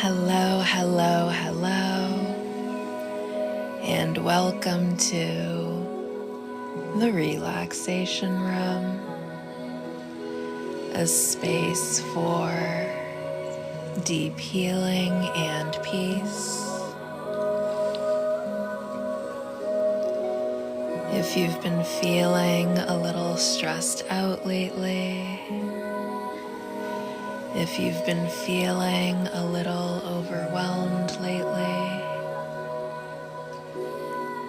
Hello, hello, hello, and welcome to the Relaxation Room, a space for deep healing and peace. If you've been feeling a little stressed out lately, if you've been feeling a little overwhelmed lately,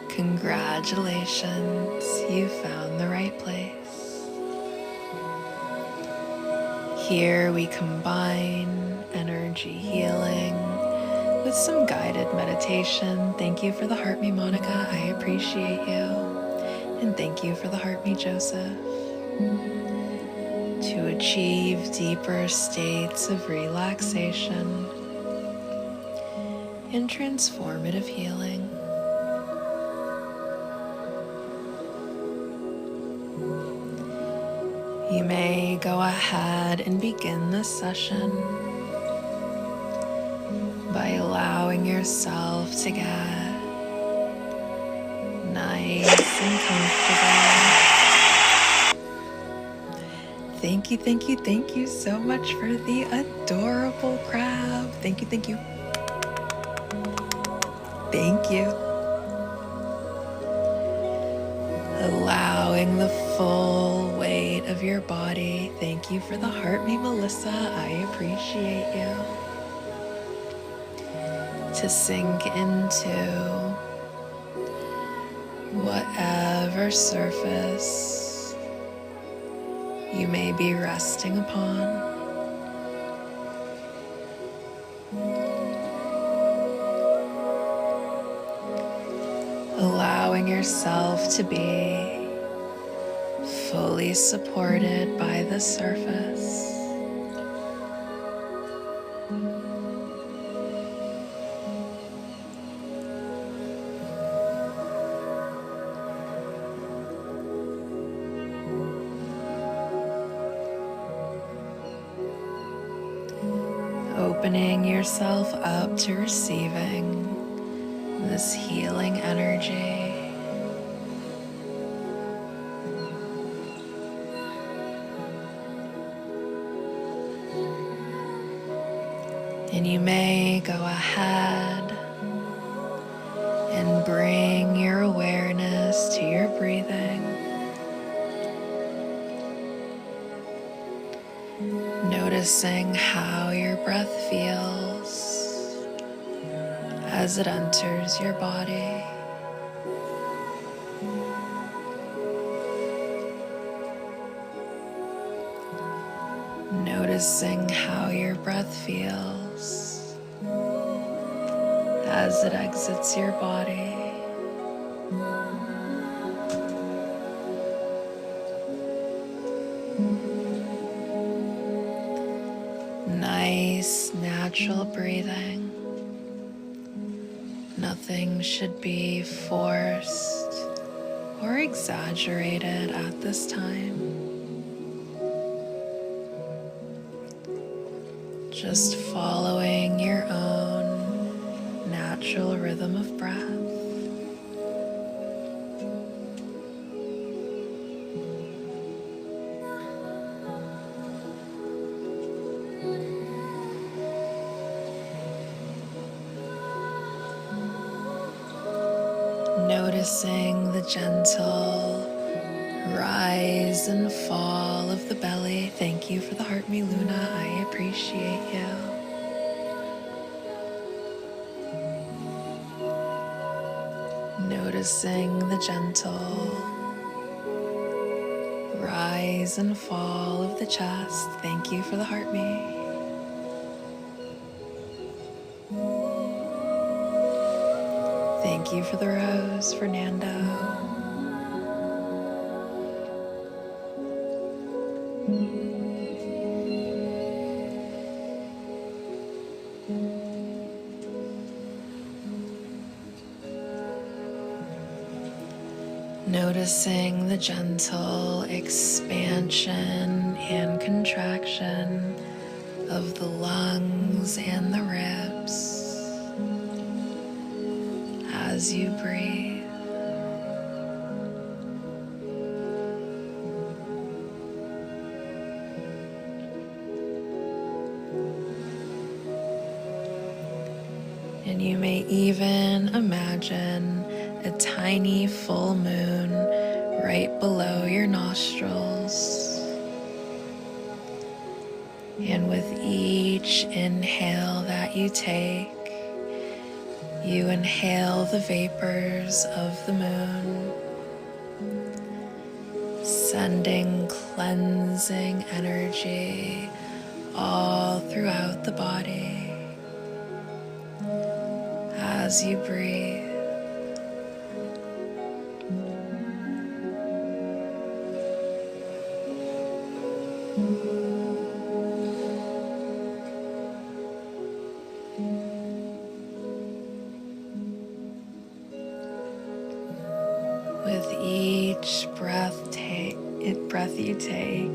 congratulations, you found the right place. Here we combine energy healing with some guided meditation. Thank you for the heart me, Monica. I appreciate you. And thank you for the heart me, Joseph. To achieve deeper states of relaxation and transformative healing. You may go ahead and begin this session by allowing yourself to get nice and comfortable. Thank you so much for the adorable crab. Thank you. Thank you. Allowing the full weight of your body. Thank you for the heart me, Melissa. I appreciate you. To sink into whatever surface you may be resting upon. Allowing yourself to be fully supported by the surface. Opening yourself up to receiving this healing energy. And you may go ahead and bring your awareness to your breathing. Noticing how your breath feels as it enters your body. Noticing how your breath feels as it exits your body. Nice, natural breathing. Nothing should be forced or exaggerated at this time. Just following your own natural rhythm of breath. Noticing the gentle rise and fall of the belly. Thank you for the heart me, Luna. I appreciate you. Noticing the gentle rise and fall of the chest. Thank you for the heart me. Thank you for the rose, Fernando. Noticing the gentle expansion and contraction of the lungs and the ribs. as you breathe. And you may even imagine a tiny full moon right below your nostrils. And with each inhale that you take, you inhale the vapors of the moon, sending cleansing energy all throughout the body. As you breathe, with each breath you take,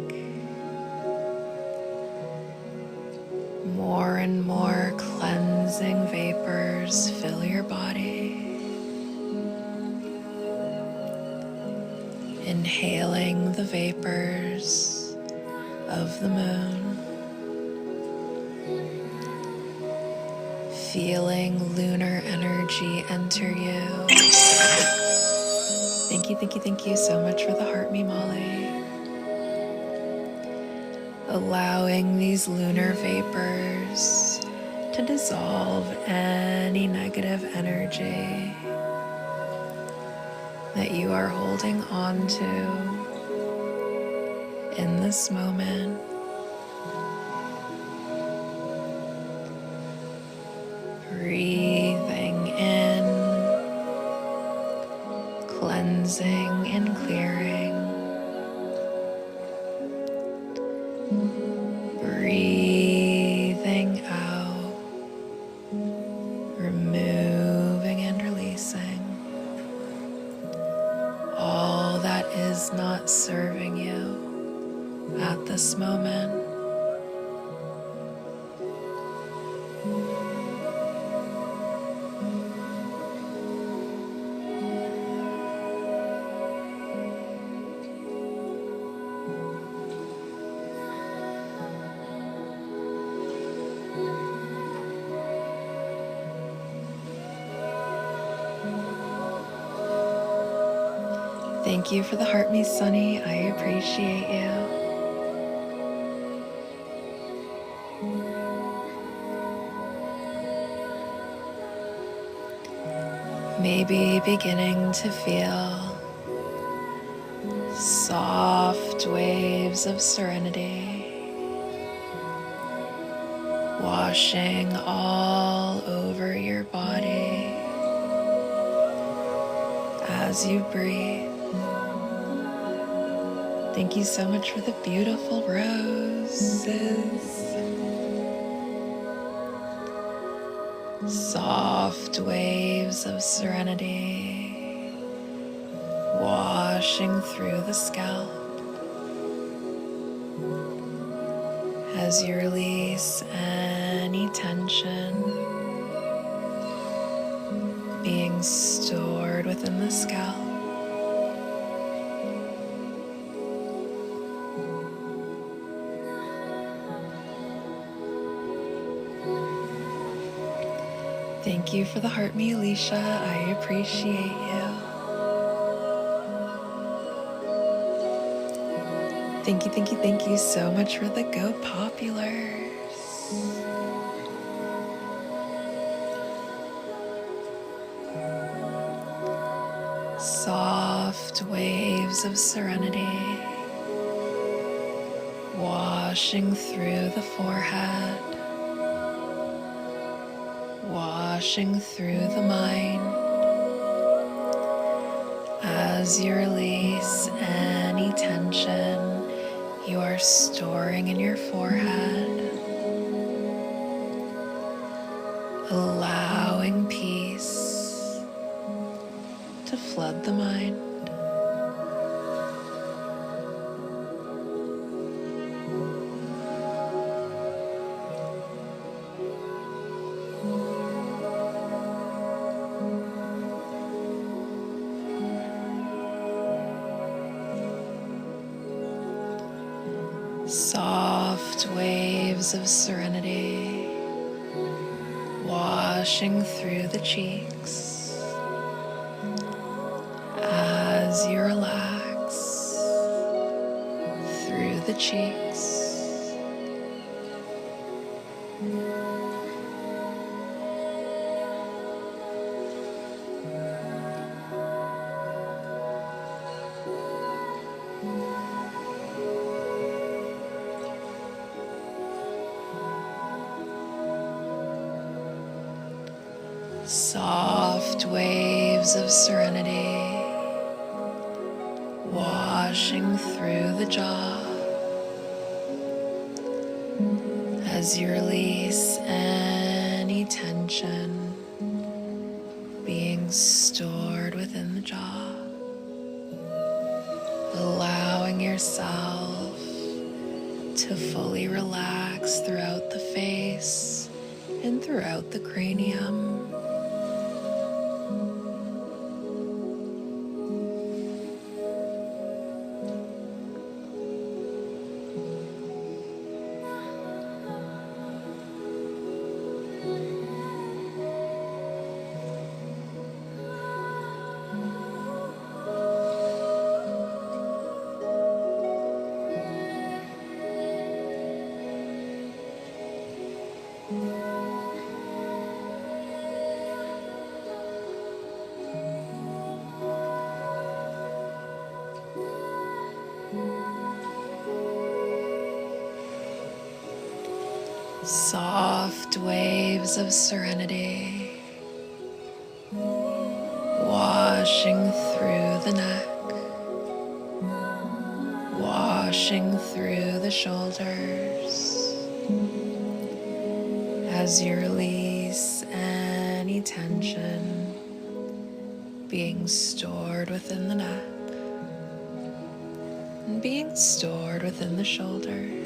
more and more cleansing vapors fill your body. Inhaling the vapors of the moon, feeling lunar energy enter you. Thank you so much for the heart, me, Molly. Allowing these lunar vapors to dissolve any negative energy that you are holding on to in this moment. Breathing in, cleansing and clearing. Breathing out, removing and releasing all that is not serving you at this moment. Thank you for the heart, me, Sunny. I appreciate you. Maybe beginning to feel soft waves of serenity washing all over your body as you breathe. Thank you so much for the beautiful roses. Soft waves of serenity washing through the scalp as you release any tension being stored within the scalp. Thank you for the heart, me, Alicia. I appreciate you. Thank you so much for the Go Populars. Soft waves of serenity washing through the forehead, washing through the mind as you release any tension you are storing in your forehead, allowing peace to flood the mind. waves of serenity washing through the cheeks as you relax through the cheeks. Soft waves of serenity washing through the jaw as you release any tension being stored within the jaw, allowing yourself to fully relax throughout the face and throughout the cranium. Soft waves of serenity washing through the neck, washing through the shoulders as you release any tension being stored within the neck and being stored within the shoulders.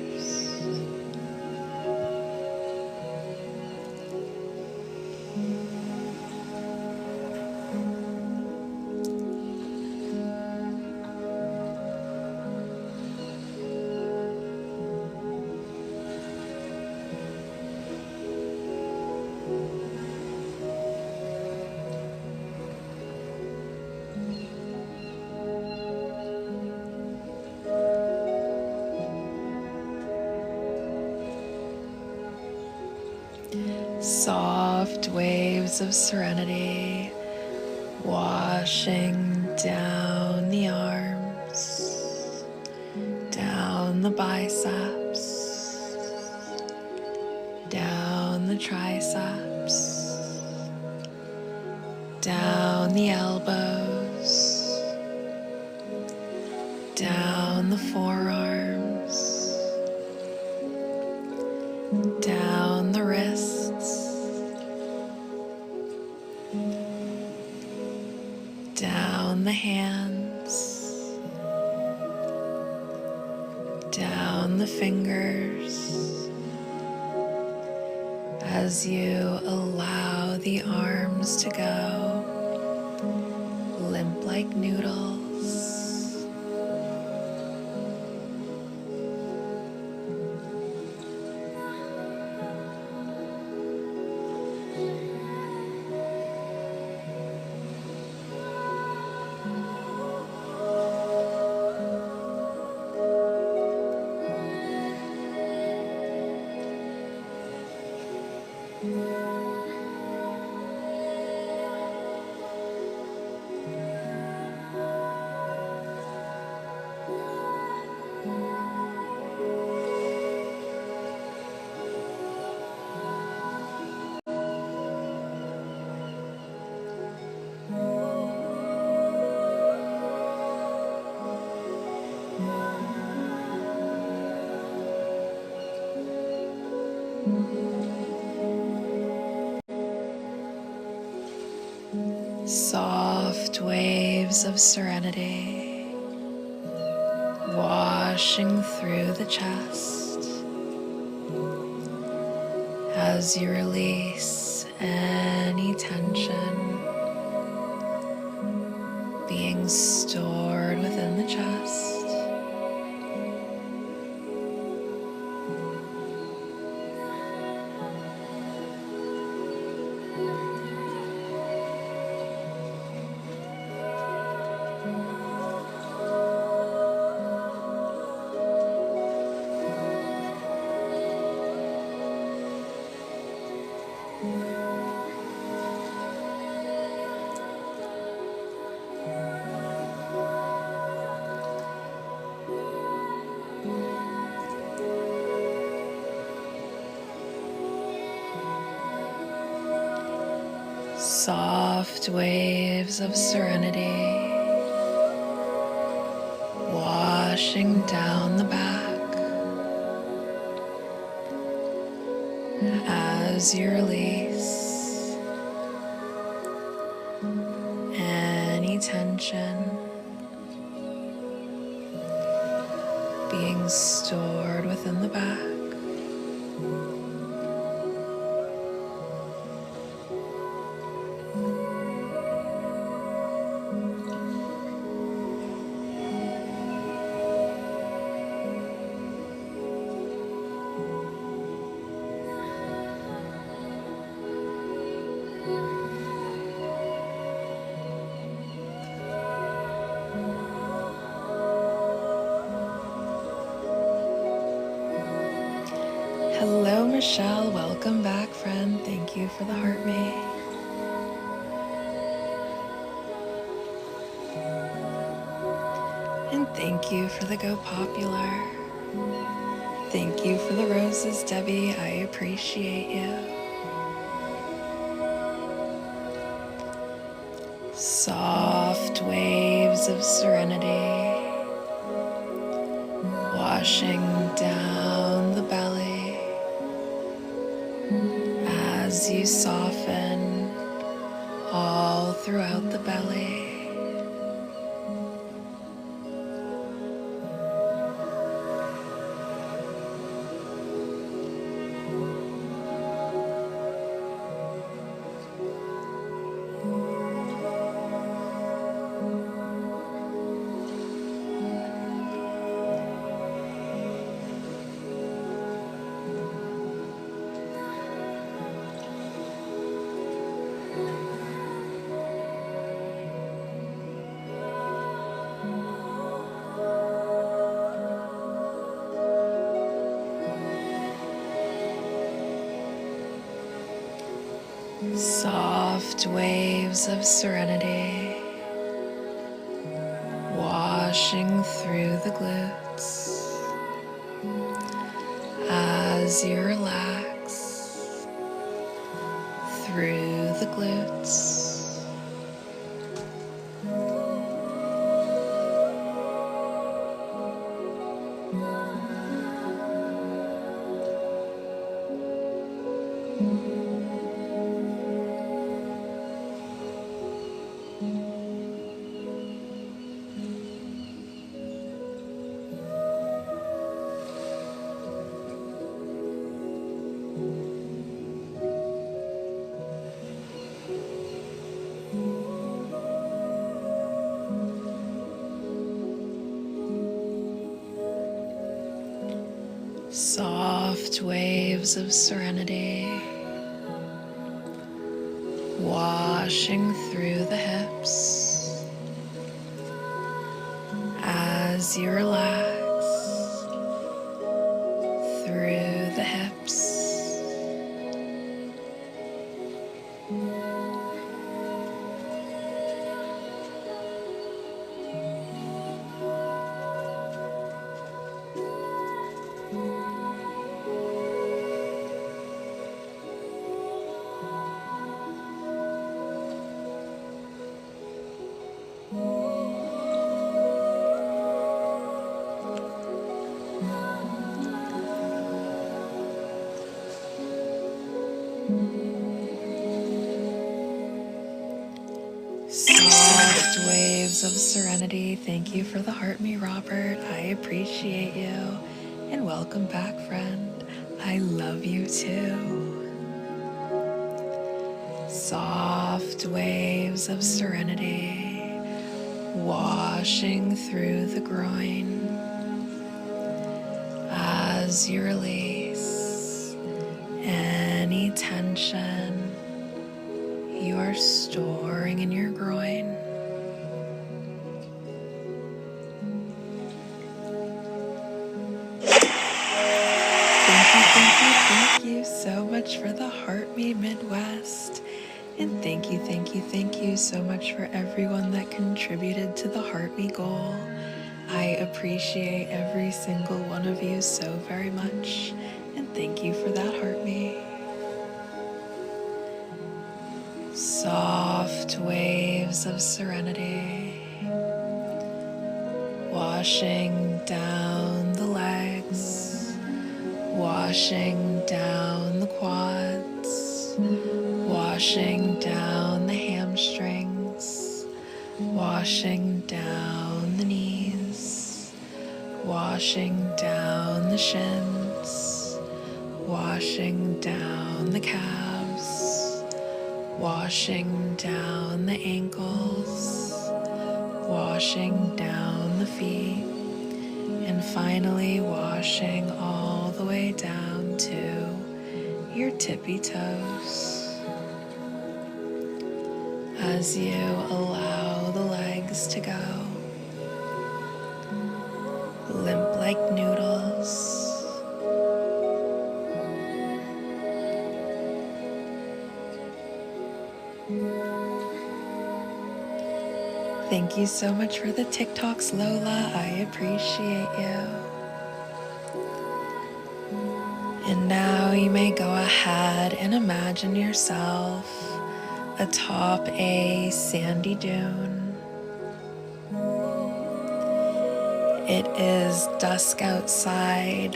Soft waves of serenity washing down the arms, down the biceps, down the triceps, down the elbows, down the forearms, down the wrists, down the hands, down the fingers, as you allow the arms to go limp like noodles. Soft waves of serenity washing through the chest as you release any tension being stored within the chest. Soft waves of serenity washing down the back as you release any tension being stored within the back. Hello, Michelle. Welcome back, friend. Thank you for the heart me. And thank you for the Go Popular. Thank you for the roses, Debbie. I appreciate you. Soft waves of serenity washing down the belly as you soften all throughout the belly. Soft waves of serenity washing through the glutes as you relax through the glutes. Soft waves of serenity washing through the hips as you relax through the hips. Soft waves of serenity. Thank you for the heart me, Robert. I appreciate you. And welcome back, friend. I love you too. Soft waves of serenity washing through the groin as you release any tension you are storing in your groin. Thank you so much for the Heart Me Midwest. And thank you so much for everyone that contributed to the Heart Me goal. I appreciate every single one of you so very much. And thank you for that, Heart Me. Soft waves of serenity washing down the legs, washing down the quads, washing down the hamstrings, washing down the knees, washing down the shins, washing down the calves, washing down the ankles, washing down the feet, and finally washing all the way down to your tippy toes. As you allow the legs to go, limp like noodles. Thank you so much for the TikToks, Lola. I appreciate you. And now you may go ahead and imagine yourself atop a sandy dune. It is dusk outside.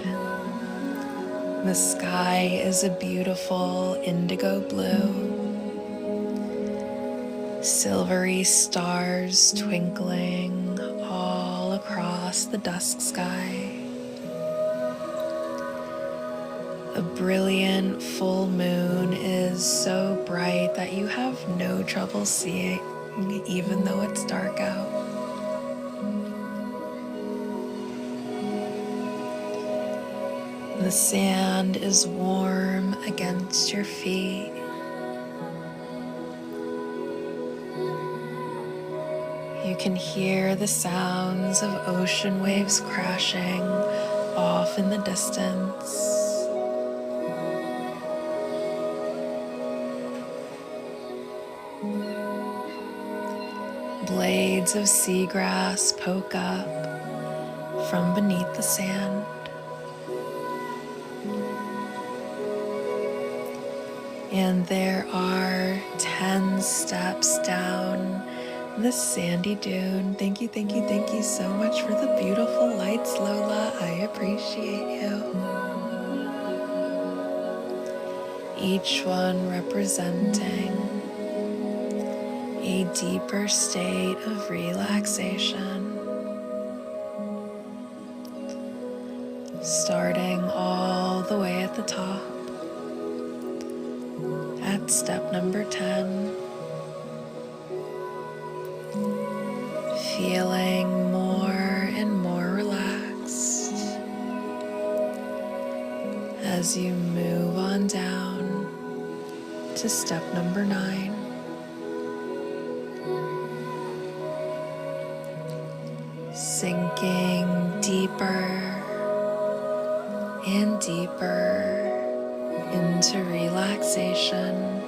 The sky is a beautiful indigo blue. Silvery stars twinkling all across the dusk sky. A brilliant full moon is so bright that you have no trouble seeing, even though it's dark out. The sand is warm against your feet. You can hear the sounds of ocean waves crashing off in the distance. Blades of seagrass poke up from beneath the sand. And there are 10 steps down this sandy dune. Thank you so much for the beautiful lights, Lola. I appreciate you. Each one representing a deeper state of relaxation. Starting all the way at the top at step number 10. Feeling more and more relaxed as you move on down to step number 9. Sinking deeper and deeper into relaxation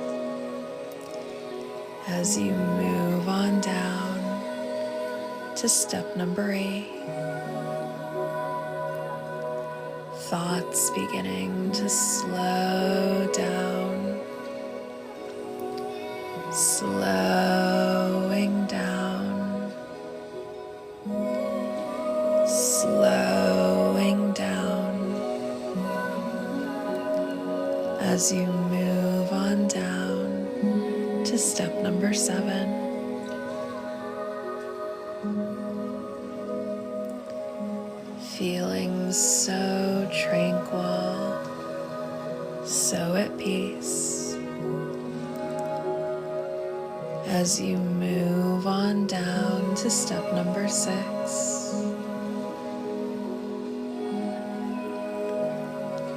as you move on down to step number 8. Thoughts beginning to slow down, slowing down, slowing down as you move on down to step number 7. Feeling so tranquil, so at peace as you move on down to step number 6.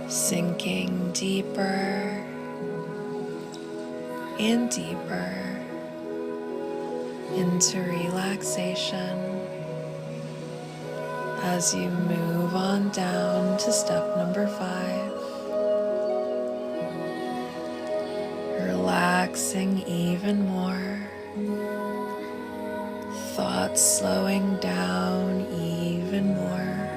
Sinking deeper and deeper into relaxation as you move on down to step number 5. Relaxing even more. Thoughts slowing down even more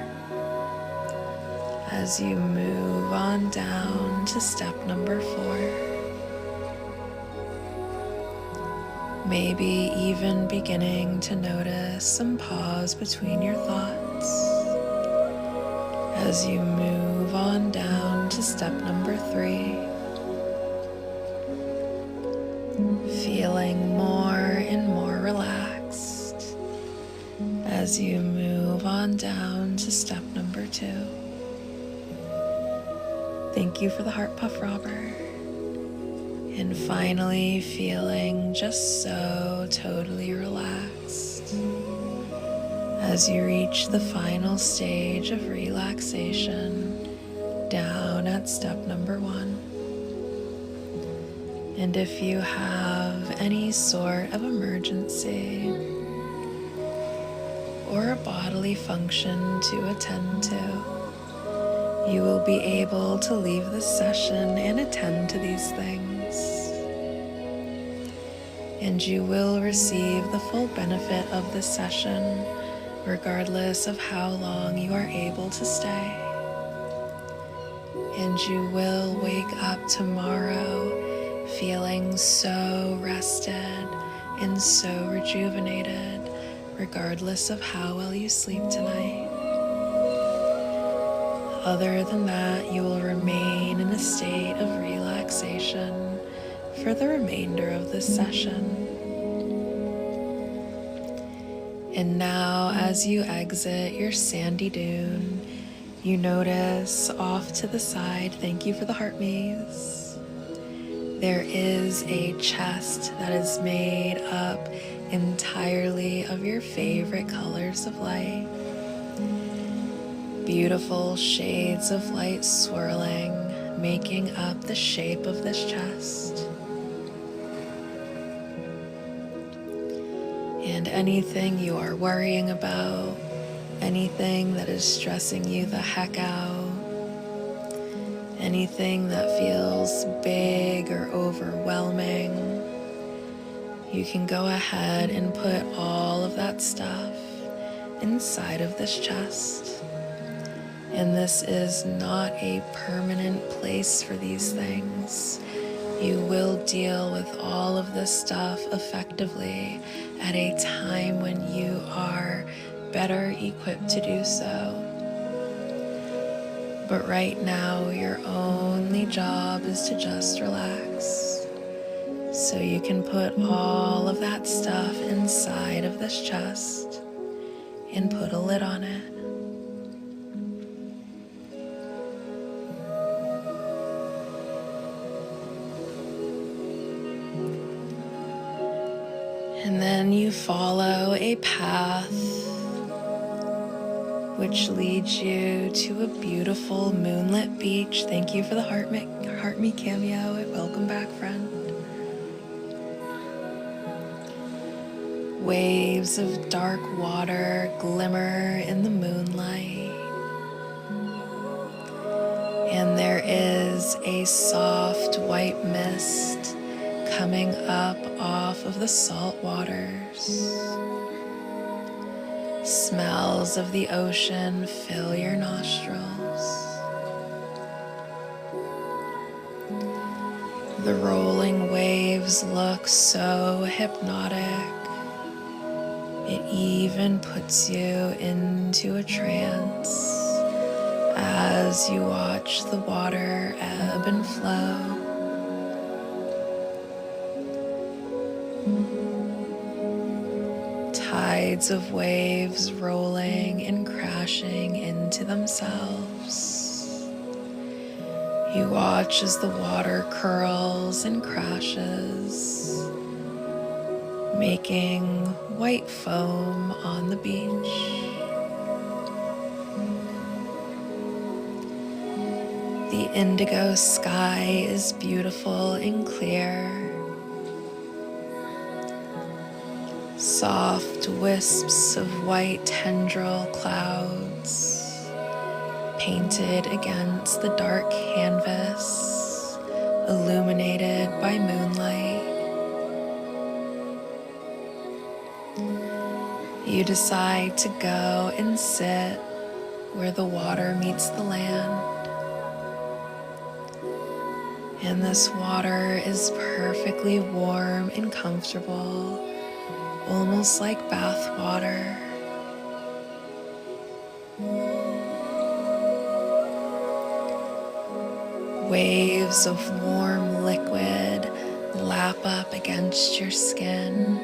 as you move on down to step number 4. Maybe even beginning to notice some pause between your thoughts as you move on down to step number 3, feeling more and more relaxed as you move on down to step number 2. Thank you for the heart puff, Robert. And finally feeling just so totally relaxed as you reach the final stage of relaxation down at step number 1. And if you have any sort of emergency or a bodily function to attend to, you will be able to leave this session and attend to these things. And you will receive the full benefit of this session regardless of how long you are able to stay. And you will wake up tomorrow feeling so rested and so rejuvenated regardless of how well you sleep tonight. Other than that, you will remain in a state of relaxation for the remainder of this session. And now, as you exit your sandy dune, you notice off to the side, thank you for the heart maze, there is a chest that is made up entirely of your favorite colors of light. Beautiful shades of light swirling, making up the shape of this chest. And anything you are worrying about, anything that is stressing you the heck out, anything that feels big or overwhelming, you can go ahead and put all of that stuff inside of this chest. And this is not a permanent place for these things. You will deal with all of this stuff effectively at a time when you are better equipped to do so. But right now, your only job is to just relax. So you can put all of that stuff inside of this chest and put a lid on it. And then you follow a path which leads you to a beautiful moonlit beach. Thank you for the heart me cameo. Welcome back, friend. Waves of dark water glimmer in the moonlight. And there is a soft white mist coming up off of the salt waters. Smells of the ocean fill your nostrils. The rolling waves look so hypnotic. It even puts you into a trance as you watch the water ebb and flow. Tides of waves rolling and crashing into themselves. You watch as the water curls and crashes, making white foam on the beach. The indigo sky is beautiful and clear. Soft wisps of white tendril clouds painted against the dark canvas, illuminated by moonlight. You decide to go and sit where the water meets the land. And this water is perfectly warm and comfortable, almost like bath water. Waves of warm liquid lap up against your skin,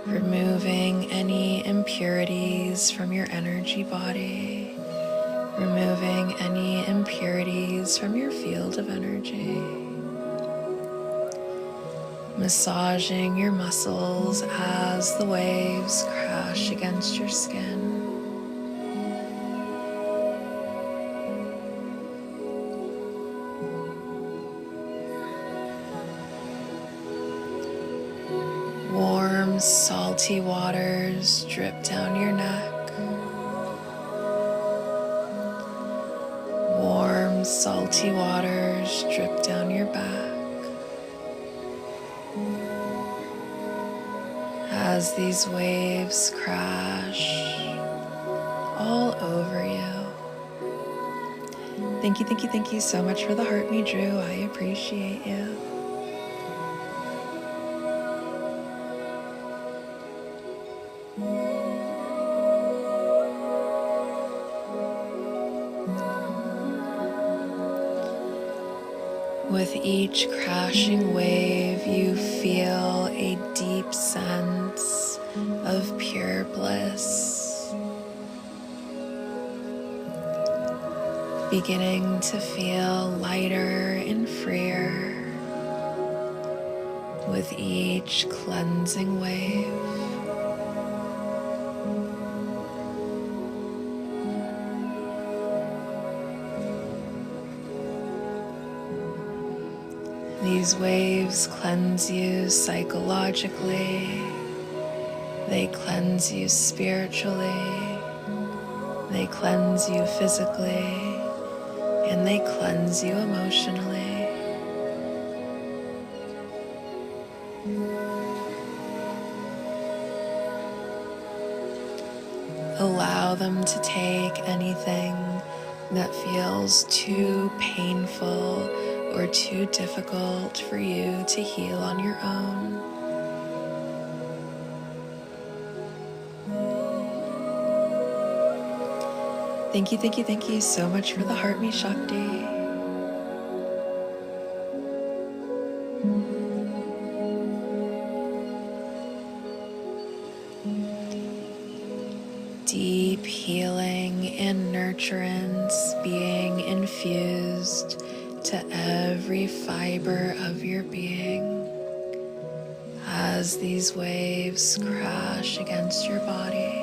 removing any impurities from your energy body, removing any impurities from your field of energy, massaging your muscles as the waves crash against your skin. Warm, salty waters drip down your neck. Warm, salty waters drip down your back. As these waves crash all over you. Thank you so much for the heart me drew. I appreciate you. With each crashing wave, you feel a deep sense of pure bliss, beginning to feel lighter and freer with each cleansing wave. These waves cleanse you psychologically, they cleanse you spiritually, they cleanse you physically, and they cleanse you emotionally. Allow them to take anything that feels too painful or too difficult for you to heal on your own. Thank you so much for the Heart Me Shakti. Deep healing and nurturance being infused to every fiber of your being as these waves crash against your body.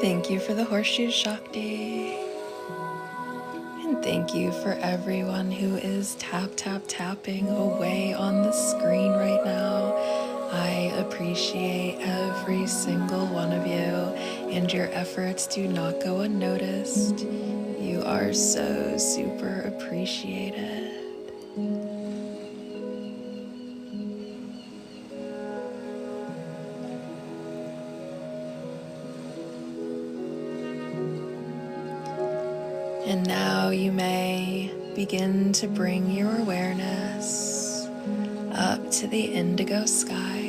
Thank you for the Horseshoe Shakti. And thank you for everyone who is tapping away on the screen right now. I appreciate every single one of you, and your efforts do not go unnoticed. You are so super appreciated. And now you may begin to bring your awareness up to the indigo sky.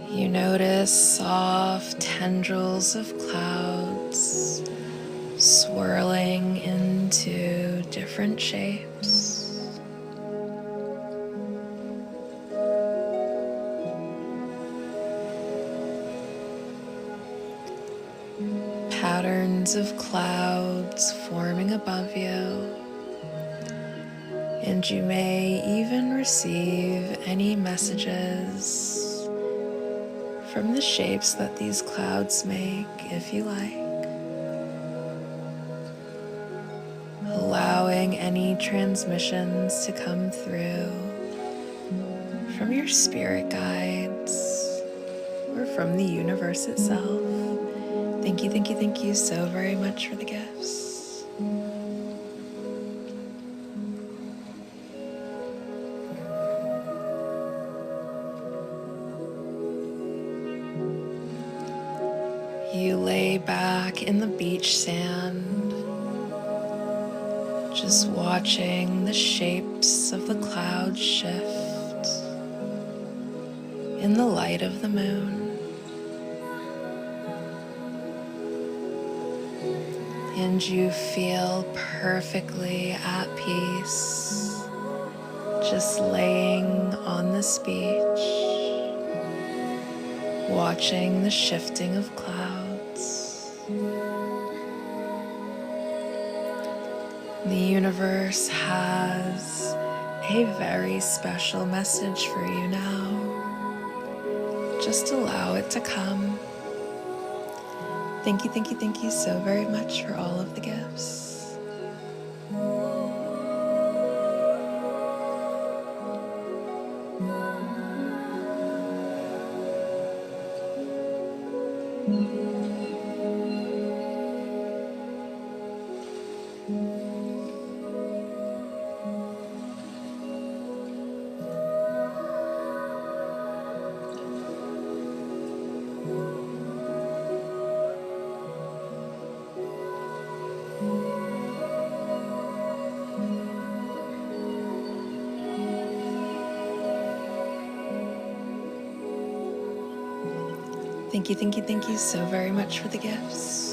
You notice soft tendrils of clouds swirling into different shapes. Patterns of clouds forming above you. And you may even receive any messages from the shapes that these clouds make, if you like. Allowing any transmissions to come through from your spirit guides or from the universe itself. Thank you, thank you, thank you so very much for the gifts. You lay back in the beach sand, just watching the shapes of the clouds shift in the light of the moon. And you feel perfectly at peace, just laying on this beach, watching the shifting of clouds. The universe has a very special message for you now. Just allow it to come. Thank you, thank you, thank you so very much for all of the gifts. Thank you, thank you, thank you so very much for the gifts.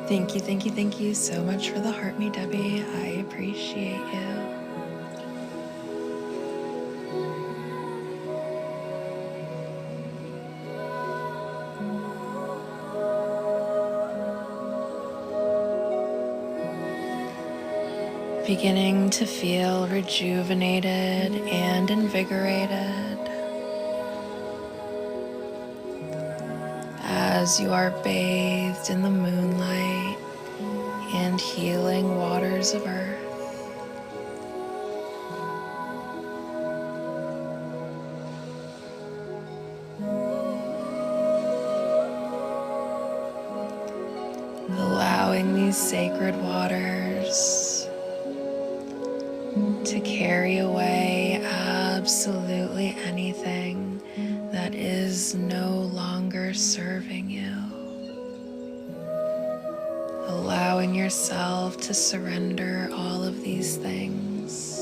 Thank you, thank you, thank you so much for the heart, me, Debbie. I appreciate you. Beginning to feel rejuvenated and invigorated. as you are bathed in the moonlight and healing waters of earth. Allowing these sacred waters to carry away absolutely anything that is no longer serving you. Allowing yourself to surrender all of these things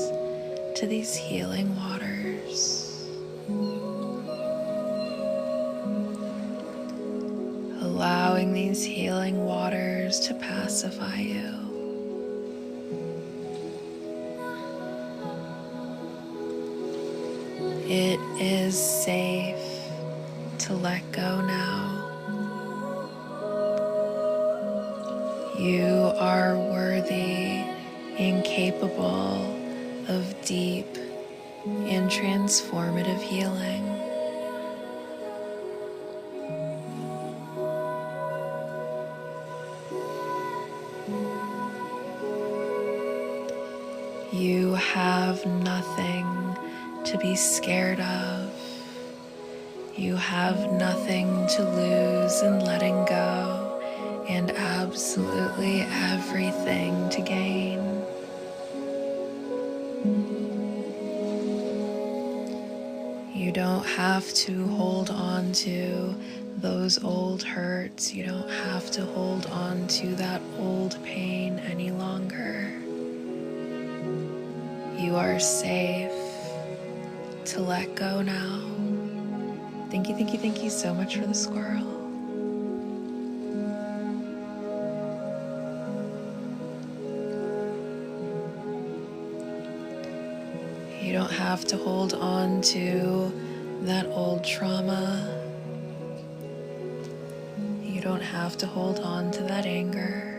to these healing waters. Allowing these healing waters to pacify you. It is safe to let go now. You are worthy and capable of deep and transformative healing. You have nothing to be scared of. You have nothing to lose in letting go, and absolutely everything to gain. You don't have to hold on to those old hurts. You don't have to hold on to that old pain any longer. You are safe to let go now. Thank you so much for the squirrel. You don't have to hold on to that old trauma. You don't have to hold on to that anger.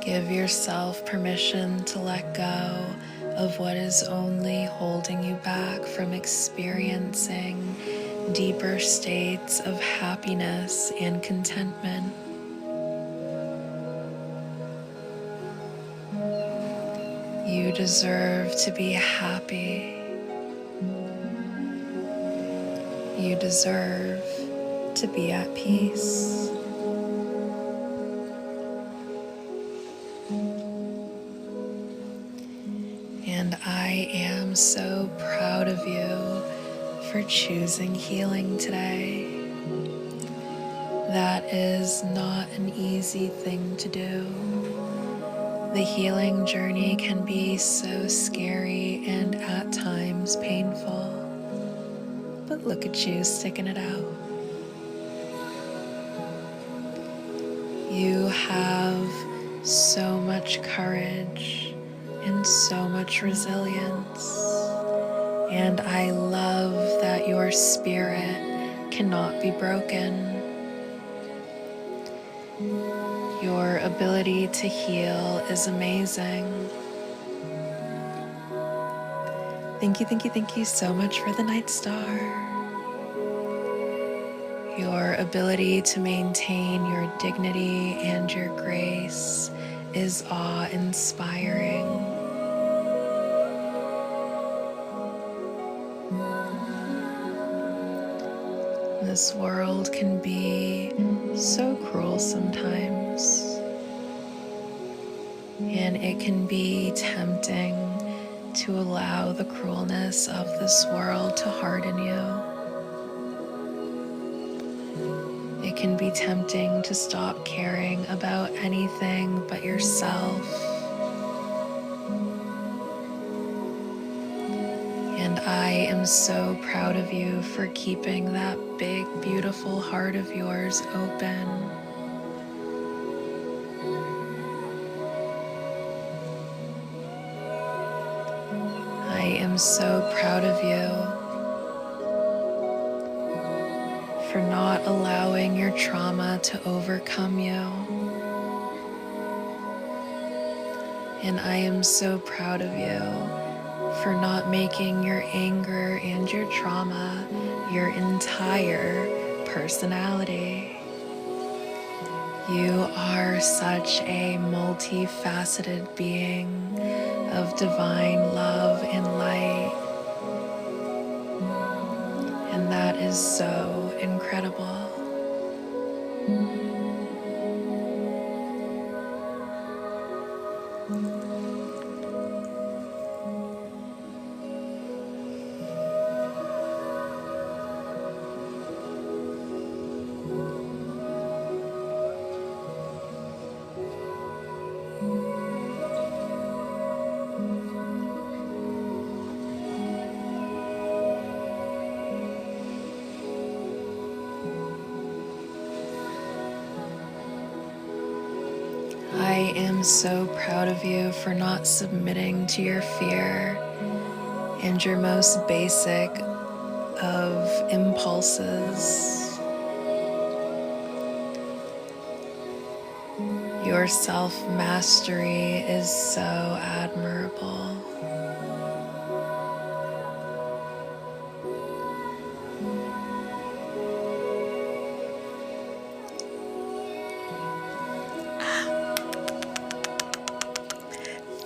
Give yourself permission to let go of what is only holding you back from experiencing deeper states of happiness and contentment. You deserve to be happy. You deserve to be at peace. And I am so proud of you for choosing healing today. That is not an easy thing to do. The healing journey can be so scary and at times painful. But look at you sticking it out. You have so much courage and so much resilience. And I love that your spirit cannot be broken. Your ability to heal is amazing. Thank you so much for the night star. Your ability to maintain your dignity and your grace is awe-inspiring. This world can be so cruel sometimes, and it can be tempting to allow the cruelness of this world to harden you. It can be tempting to stop caring about anything but yourself. And I am so proud of you for keeping that big, beautiful heart of yours open. I am so proud of you for not allowing your trauma to overcome you. And I am so proud of you for not making your anger and your trauma your entire personality. You are such a multifaceted being of divine love and light. And that is so incredible. I am so proud of you for not submitting to your fear and your most basic of impulses. Your self-mastery is so admirable.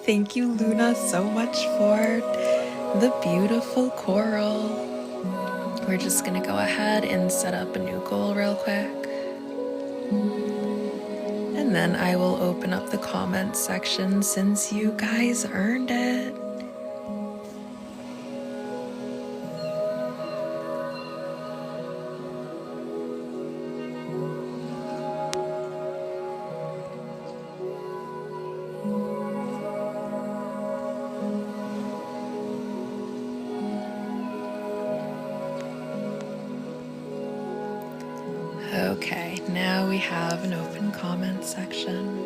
Thank you, Luna, so much for the beautiful coral. We're just gonna go ahead and set up a new goal real quick. And then I will open up the comments section since you guys earned it. Okay, now we have an open comment section.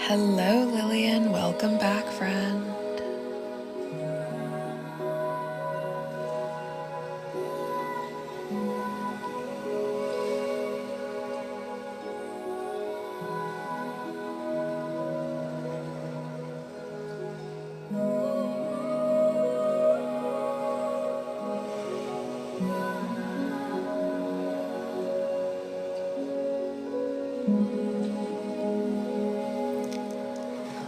Hello, Lillian. Welcome back, friend.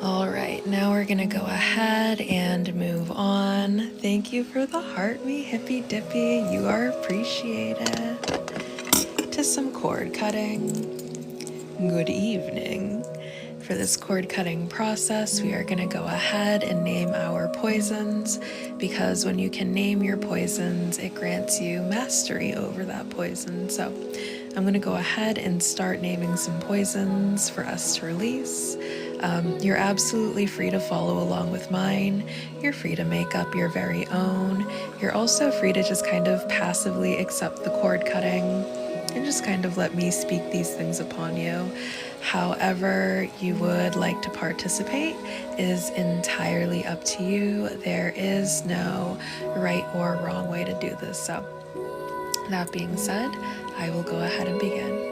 All right, now we're gonna go ahead and move on. Thank you for the heart me hippy dippy. You are appreciated. To some cord cutting. Good evening. For this cord cutting process, we are gonna go ahead and name our poisons, because when you can name your poisons, it grants you mastery over that poison. So I'm gonna go ahead and start naming some poisons for us to release. You're absolutely free to follow along with mine. You're free to make up your very own. You're also free to just kind of passively accept the cord cutting and just kind of let me speak these things upon you. However you would like to participate is entirely up to you. There is no right or wrong way to do this. So that being said, I will go ahead and begin.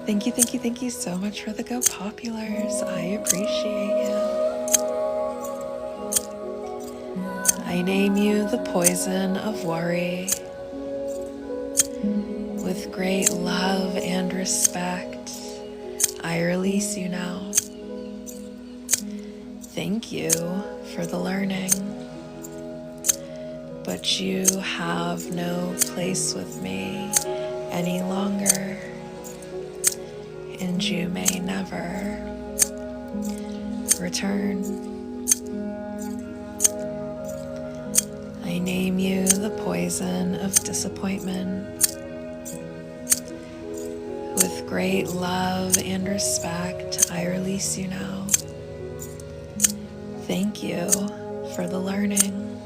Thank you so much for the Go Populars. I appreciate you. I name you the poison of worry. With great love and respect, I release you now. Thank you for the learning, but you have no place with me any longer. And you may never return. I name you the poison of disappointment. With great love and respect, I release you now. Thank you for the learning,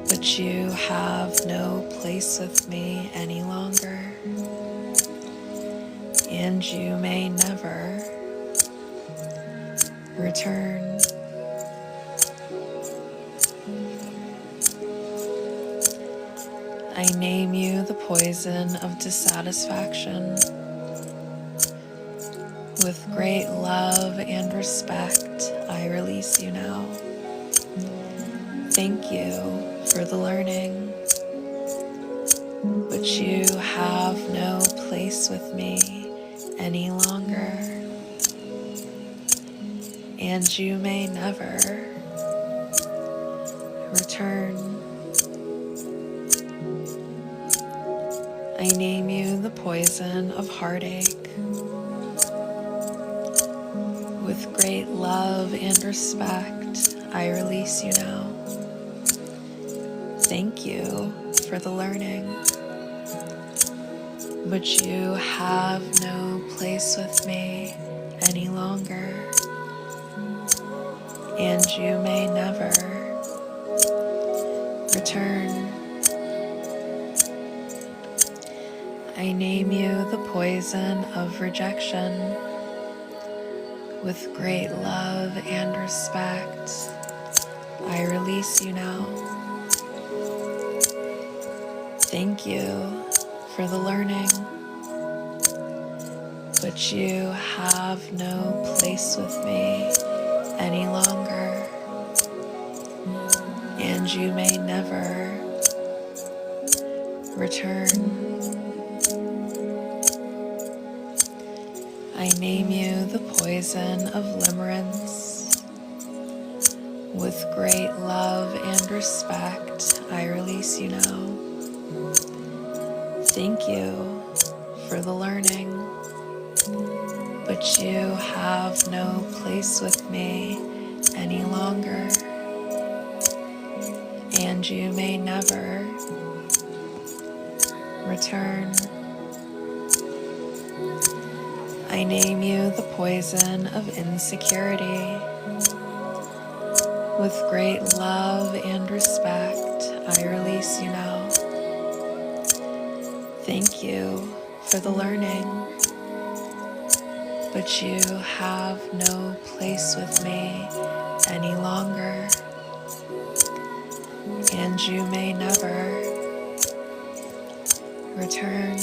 but you have no place with me any longer. and you may never return. I name you the poison of dissatisfaction. With great love and respect, I release you now. Thank you for the learning, but you have no place with me any longer, and you may never return. I name you the poison of heartache. With great love and respect, I release you now. Thank you for the learning, but you have no place with me any longer, and you may never return. I name you the poison of rejection. With great love and respect, I release you now. Thank you for the learning, but you have no place with me any longer, and you may never return. I name you the poison of limerence. With great love and respect, I release you now. Thank you for the learning, but you have no place with me any longer, and you may never return. I name you the poison of insecurity. With great love and respect, I release you now. Thank you for the learning, but you have no place with me any longer, and you may never return.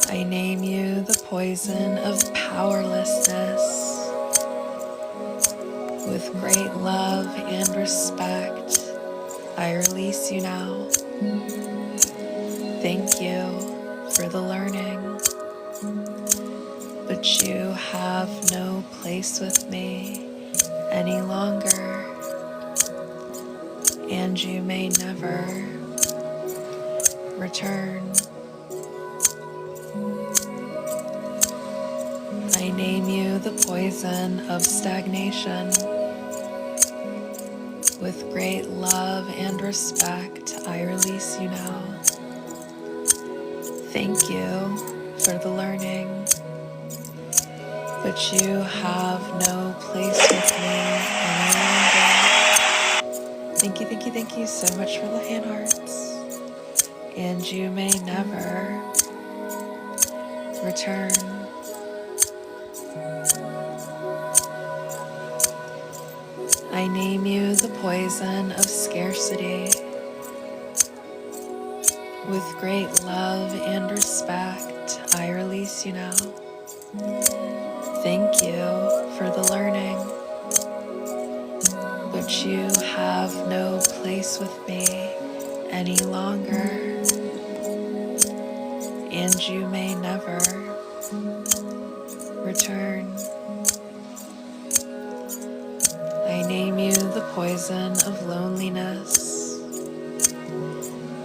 I name you the poison of powerlessness. With great love and respect, I release you now. Thank you for the learning, but you have no place with me any longer, and you may never return. I name you the poison of stagnation. With great love and respect, I release you now. Thank you for the learning, but you have no place with me any longer. Thank you so much for the hand hearts. And you may never return. I name you the poison of scarcity. With great love and respect, I release you now. Thank you for the learning, but you have no place with me any longer, and you may never return. I name you the poison of loneliness.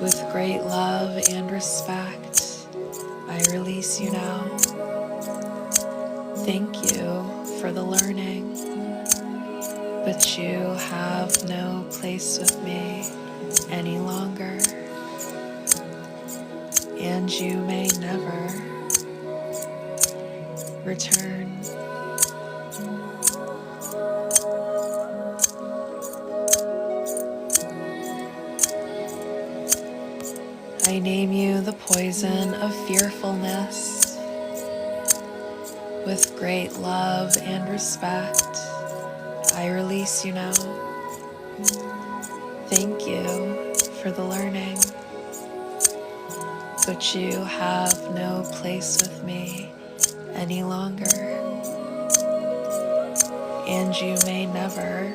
With great love and respect, I release you now. Thank you for the learning, but you have no place with me any longer, and you may never return. I name you the poison of fearfulness. With great love and respect, I release you now. Thank you for the learning, but you have no place with me any longer, and you may never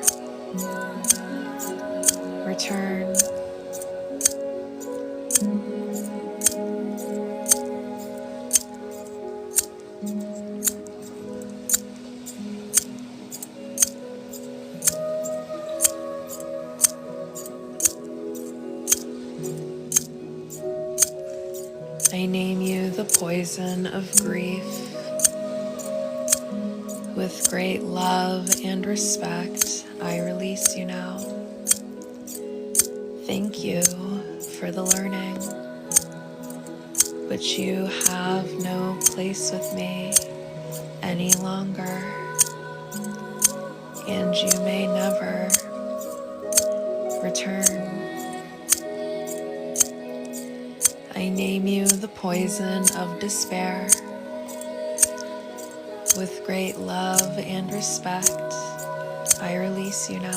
return. I name you the poison of grief. With great love and respect, I release you now. Thank you for the learning, but you have no place with me any longer, and you may never return. I name you the poison of despair. With great love and respect, I release you now.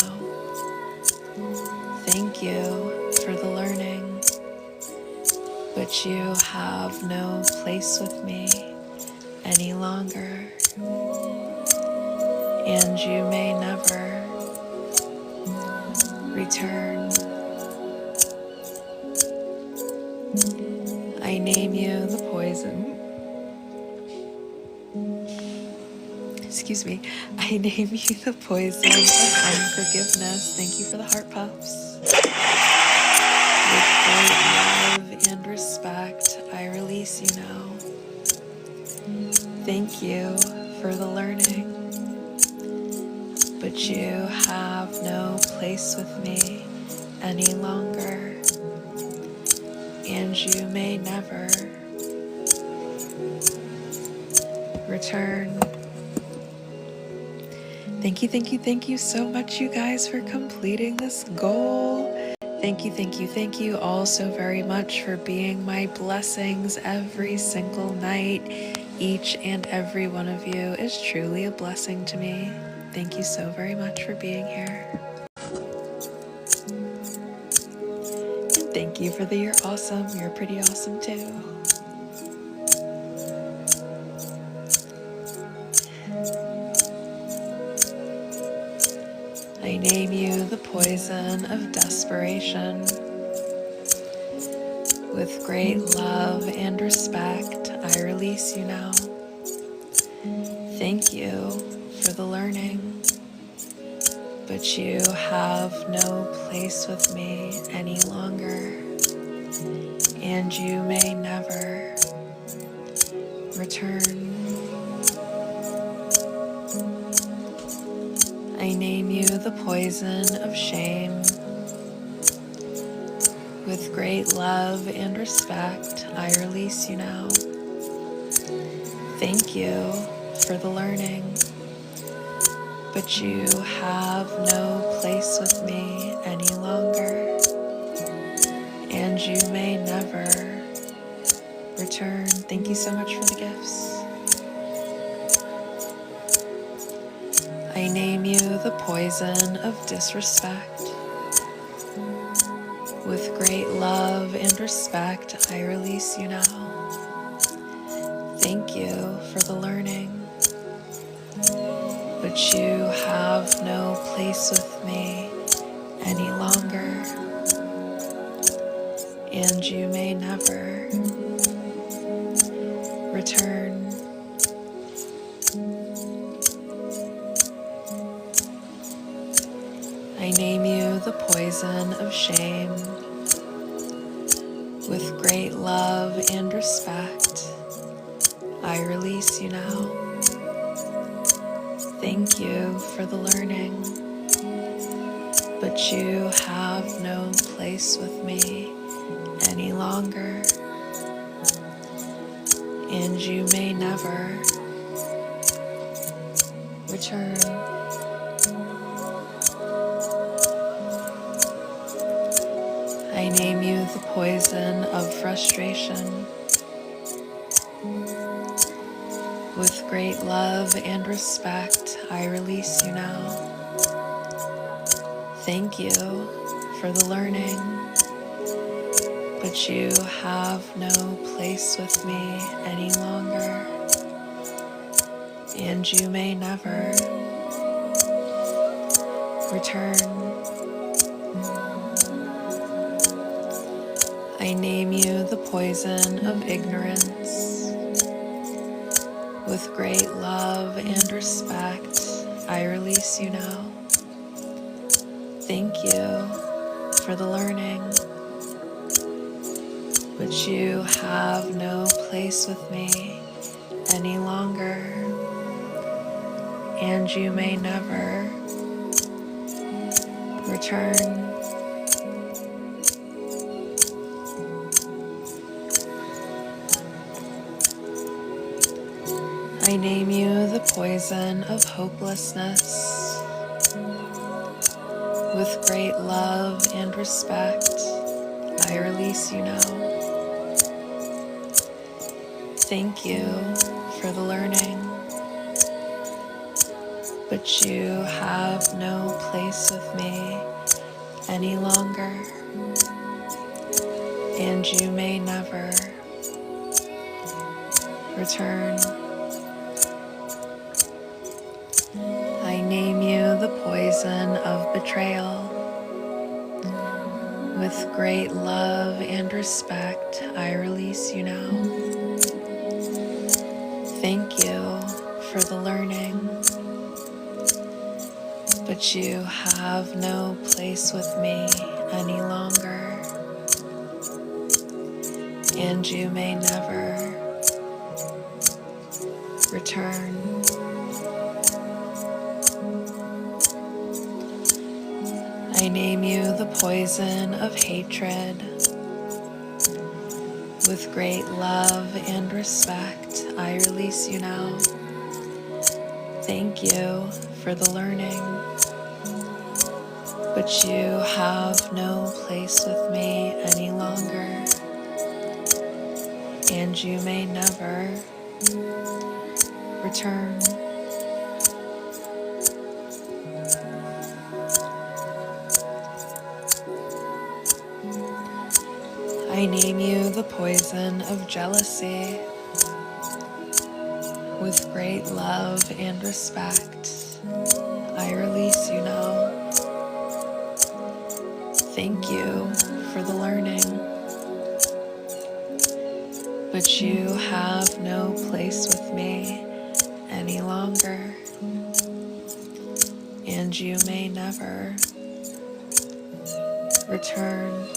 Thank you for the learning, but you have no place with me any longer, and you may never return. I name you the poison. I name you the poison of unforgiveness. Thank you for the heart puffs. With great love and respect, I release you now. Thank you for the learning, but you have no place with me any longer, and you may never return. Thank you so much, you guys, for completing this goal. Thank you all so very much for being my blessings every single night. Each and every one of you is truly a blessing to me. Thank you so very much for being here. And thank you for the you're awesome. You're pretty awesome too. I name you the poison of desperation. With great love and respect, I release you now. Thank you for the learning, but you have no place with me any longer, and you may never return. I name you the poison of shame. With great love and respect, I release you now. Thank you for the learning, but you have no place with me any longer, and you may never return. Thank you so much for the gifts. I name you the poison of disrespect. With great love and respect, I release you now. Thank you for the learning, but you have no place with me any longer, and you may never return. I name you the poison of shame. With great love and respect, I release you now. Thank you for the learning, but you have no place with me any longer, and you may never return. I I name you the poison of frustration. With great love and respect, I release you now. Thank you for the learning, but you have no place with me any longer, and you may never return. I name you the poison of ignorance. With great love and respect, I release you now. Thank you for the learning, but you have no place with me any longer, and you may never return. I name you the poison of hopelessness. With great love and respect, I release you now. Thank you for the learning, but you have no place with me any longer, and you may never return. I name you the poison of betrayal. With great love and respect, I release you now. Thank you for the learning, but you have no place with me any longer, and you may never return. I name you the poison of hatred. With great love and respect, I release you now. Thank you for the learning, but you have no place with me any longer, and you may never return. I name you the poison of jealousy. With great love and respect, I release you now. Thank you for the learning, but you have no place with me any longer, and you may never return.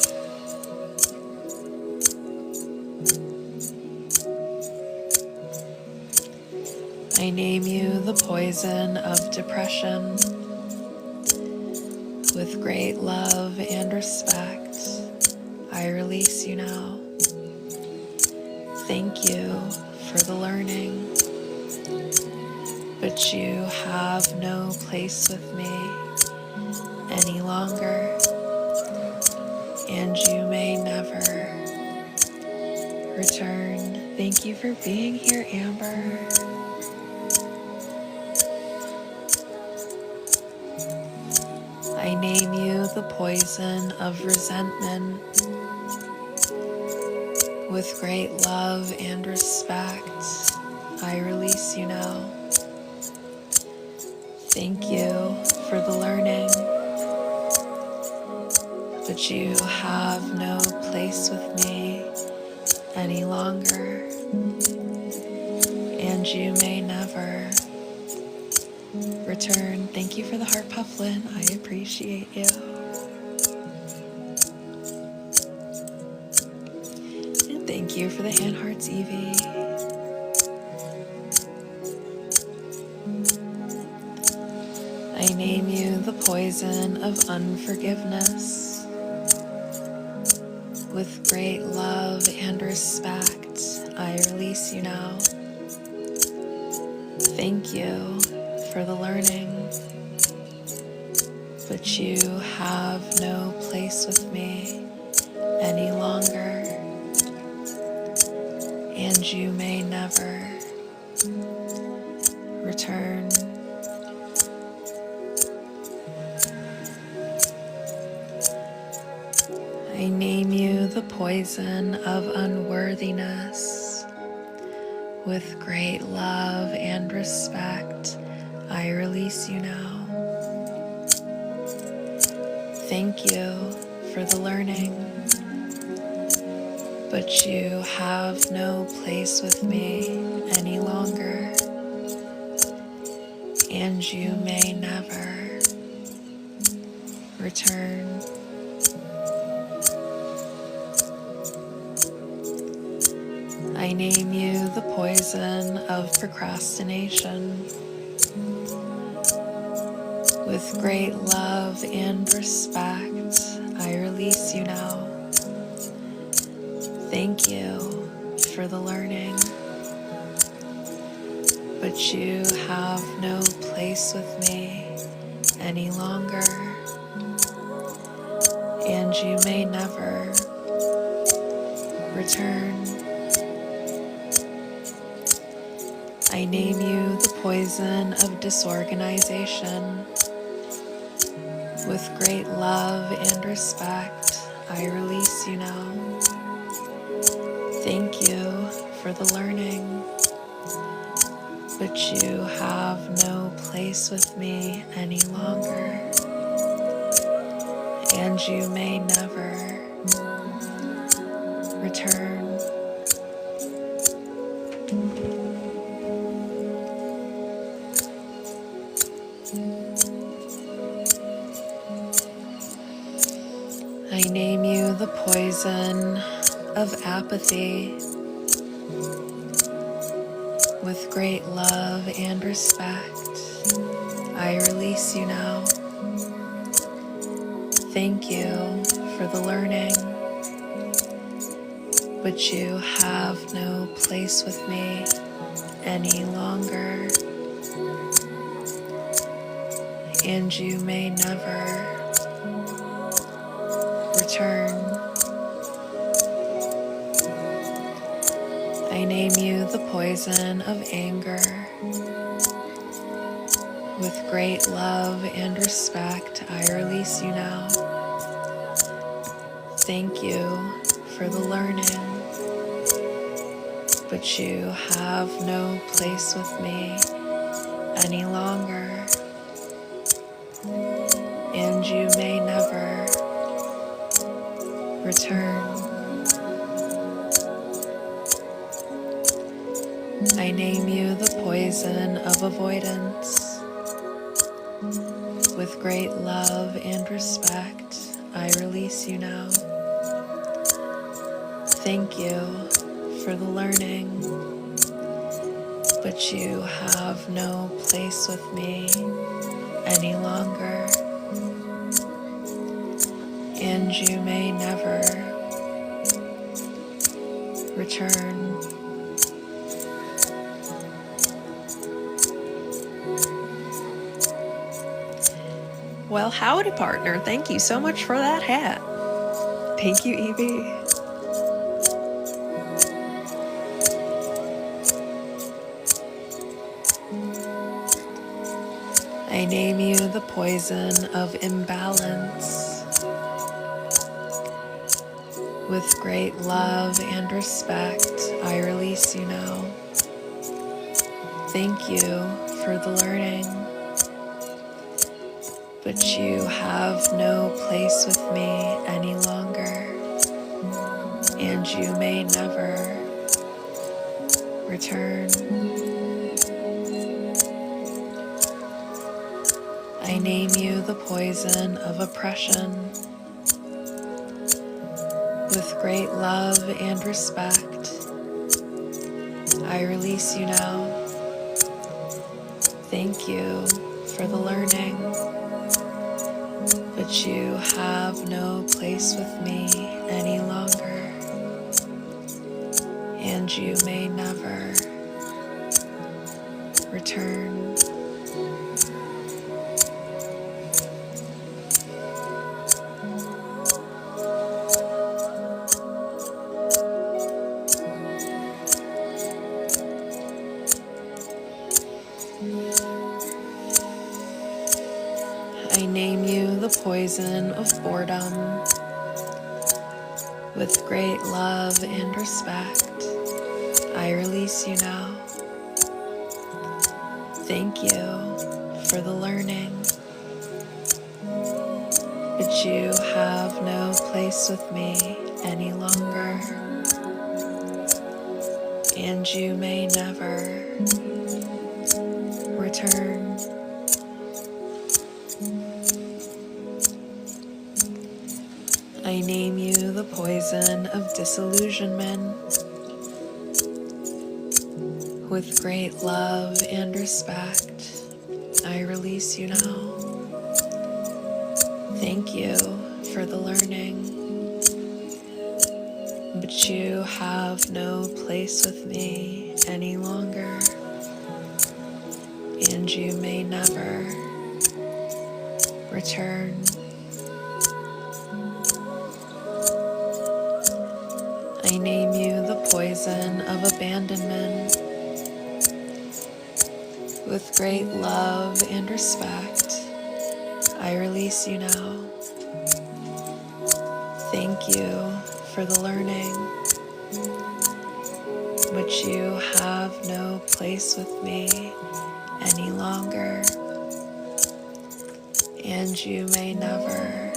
I name you the poison of depression. With great love and respect, I release you now. Thank you for the learning, but you have no place with me any longer, and you may never return. Thank you for being here, Amber. I name you the poison of resentment. With great love and respect, I release you now. Thank you for the learning, but you have no place with me any longer, and you may never return. Thank you for the heart puff, Lynn. I appreciate you. And thank you for the hand hearts, Evie. I name you the poison of unforgiveness. With great love and respect, I release you now. Thank you for the learning, but you have no place with me any longer, and you may never return. I name you the poison of unworthiness. With great love and respect, I release you now. Thank you for the learning, but you have no place with me any longer, and you may never return. I name you the poison of procrastination. With great love and respect, I release you now. Thank you for the learning, but you have no place with me any longer, and you may never return. I name you the poison of disorganization. With great love and respect, I release you now. Thank you for the learning, but you have no place with me any longer, and you may never return. I name you the poison of apathy. With great love and respect, I release you now. Thank you for the learning, but you have no place with me any longer, and you may never return. I name you the poison of anger. With great love and respect, I release you now. Thank you for the learning, but you have no place with me any longer, and you may never return. I name you the poison of avoidance. With great love and respect, I release you now. Thank you for the learning, but you have no place with me any longer, and you may never return. Well, howdy, partner. Thank you so much for that hat. Thank you, Evie. I name you the poison of imbalance. With great love and respect, I release you now. Thank you for the learning, but you have no place with me any longer, and you may never return. I name you the poison of oppression. With great love and respect, I release you now. Thank you for the learning, but you have no place with me any longer, and you may never return. I name you the poison of boredom. With great love and respect, I release you now. Thank you for the learning, but you have no place with me any longer, and you may never return. I name you the poison of disillusionment. With great love and respect, I release you now. Thank you for the learning, but you have no place with me any longer, and you may never return. I name you the poison of abandonment. With great love and respect, I release you now. Thank you for the learning, but you have no place with me any longer, and you may never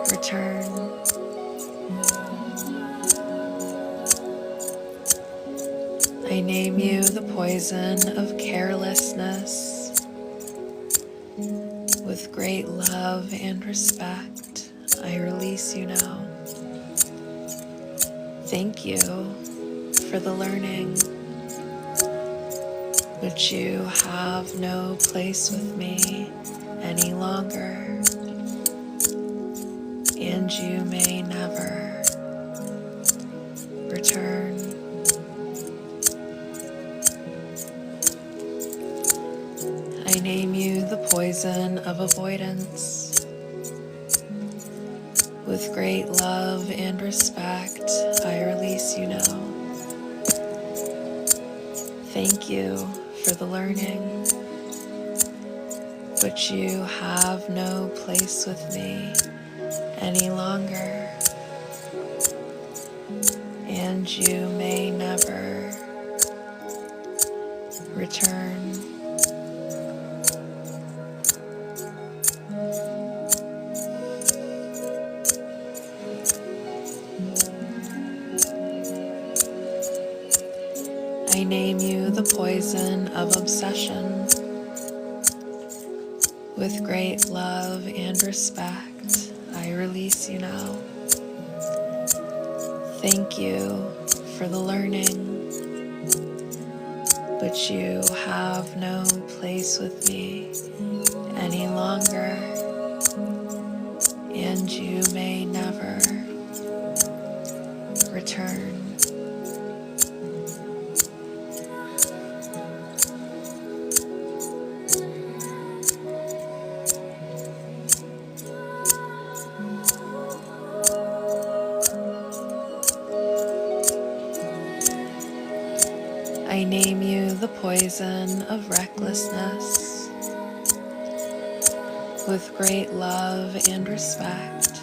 return. I name you the poison of carelessness. With great love and respect, I release you now. Thank you for the learning, but you have no place with me any longer, and you may never return. I name you the poison of avoidance. With great love and respect, I release you now. Thank you for the learning, but you have no place with me any longer, and you may never return. I name you the poison of obsession. With great love and respect, I release you now. Thank you for the learning, but you have no place with me any longer, and you may never return. I name you the poison of recklessness. With great love and respect,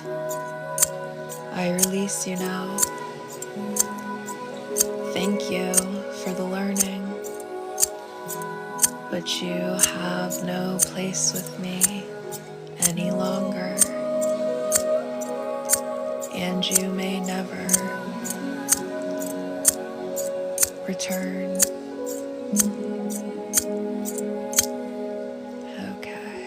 I release you now. Thank you for the learning, but you have no place with me any longer, and you may never return. Okay.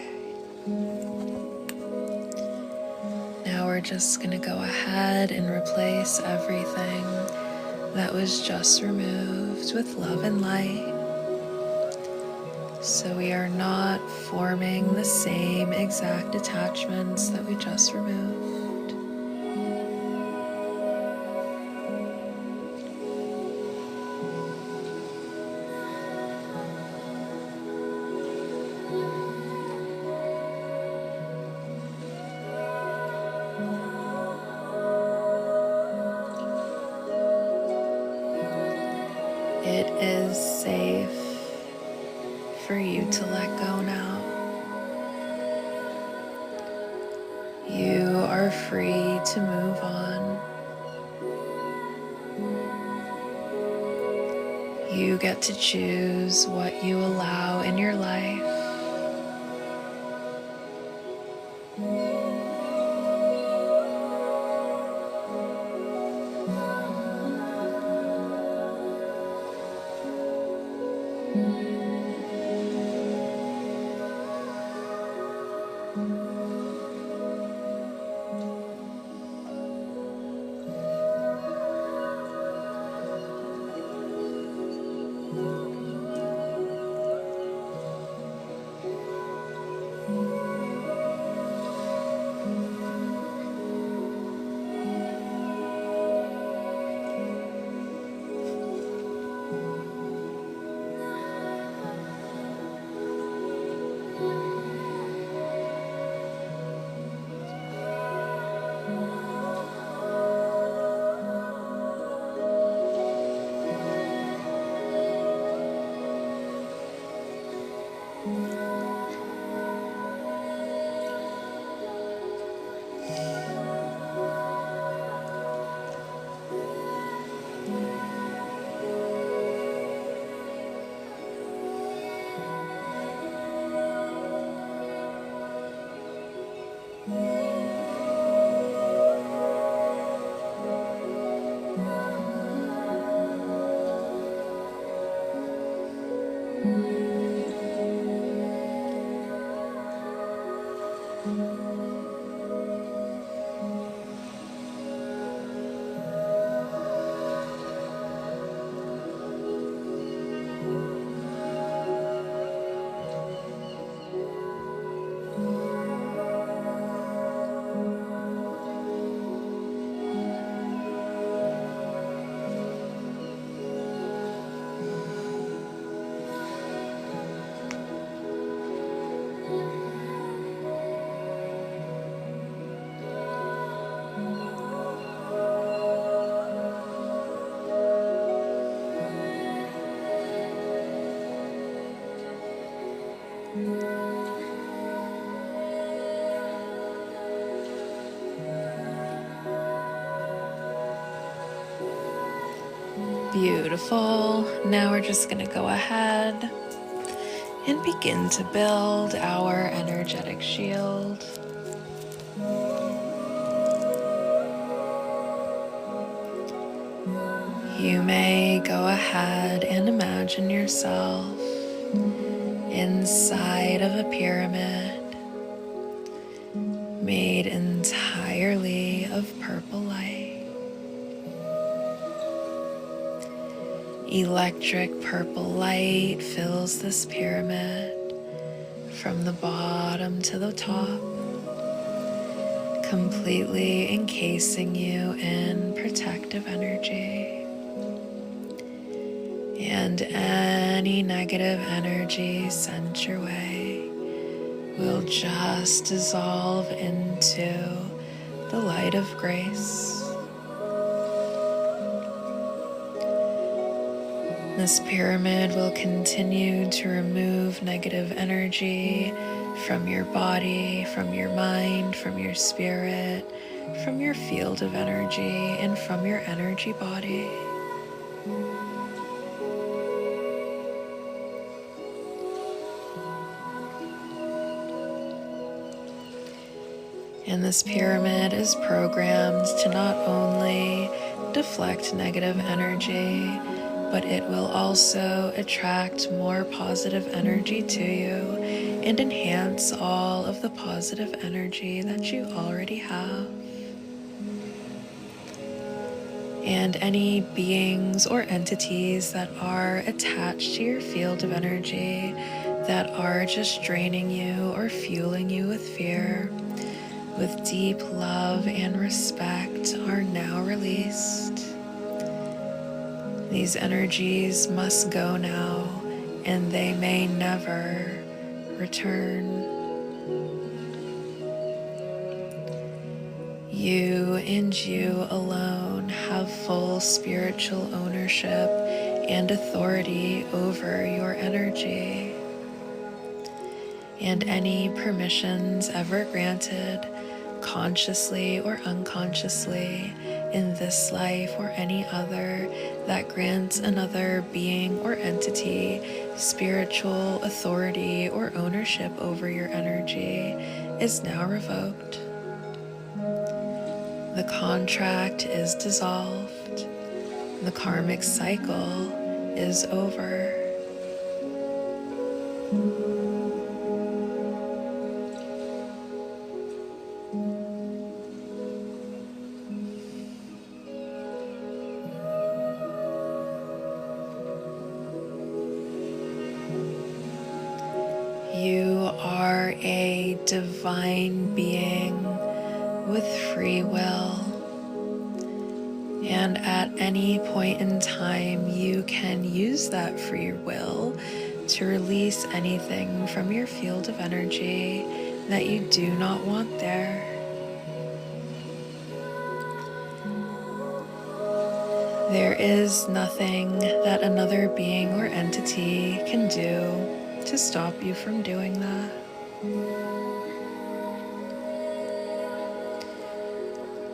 Now we're just going to go ahead and replace everything that was just removed with love and light, so we are not forming the same exact attachments that we just removed. It is safe for you to let go now. are free to move on. You get to choose what you allow in your life. Beautiful. Now we're just going to go ahead and begin to build our energetic shield. You may go ahead and imagine yourself inside of a pyramid made entirely of purple light. Electric purple light fills this pyramid from the bottom to the top, completely encasing you in protective energy. And any negative energy sent your way will just dissolve into the light of grace. This pyramid will continue to remove negative energy from your body, from your mind, from your spirit, from your field of energy, and from your energy body. And this pyramid is programmed to not only deflect negative energy, but it will also attract more positive energy to you and enhance all of the positive energy that you already have. And any beings or entities that are attached to your field of energy that are just draining you or fueling you with fear, with deep love and respect, are now released. These energies must go now, and they may never return. You and you alone have full spiritual ownership and authority over your energy. And any permissions ever granted, consciously or unconsciously, in this life or any other, that grants another being or entity spiritual authority or ownership over your energy is now revoked. The contract is dissolved. The karmic cycle is over. You are a divine being with free will, and at any point in time you can use that free will to release anything from your field of energy that you do not want there. There is nothing that another being or entity can do to stop you from doing that.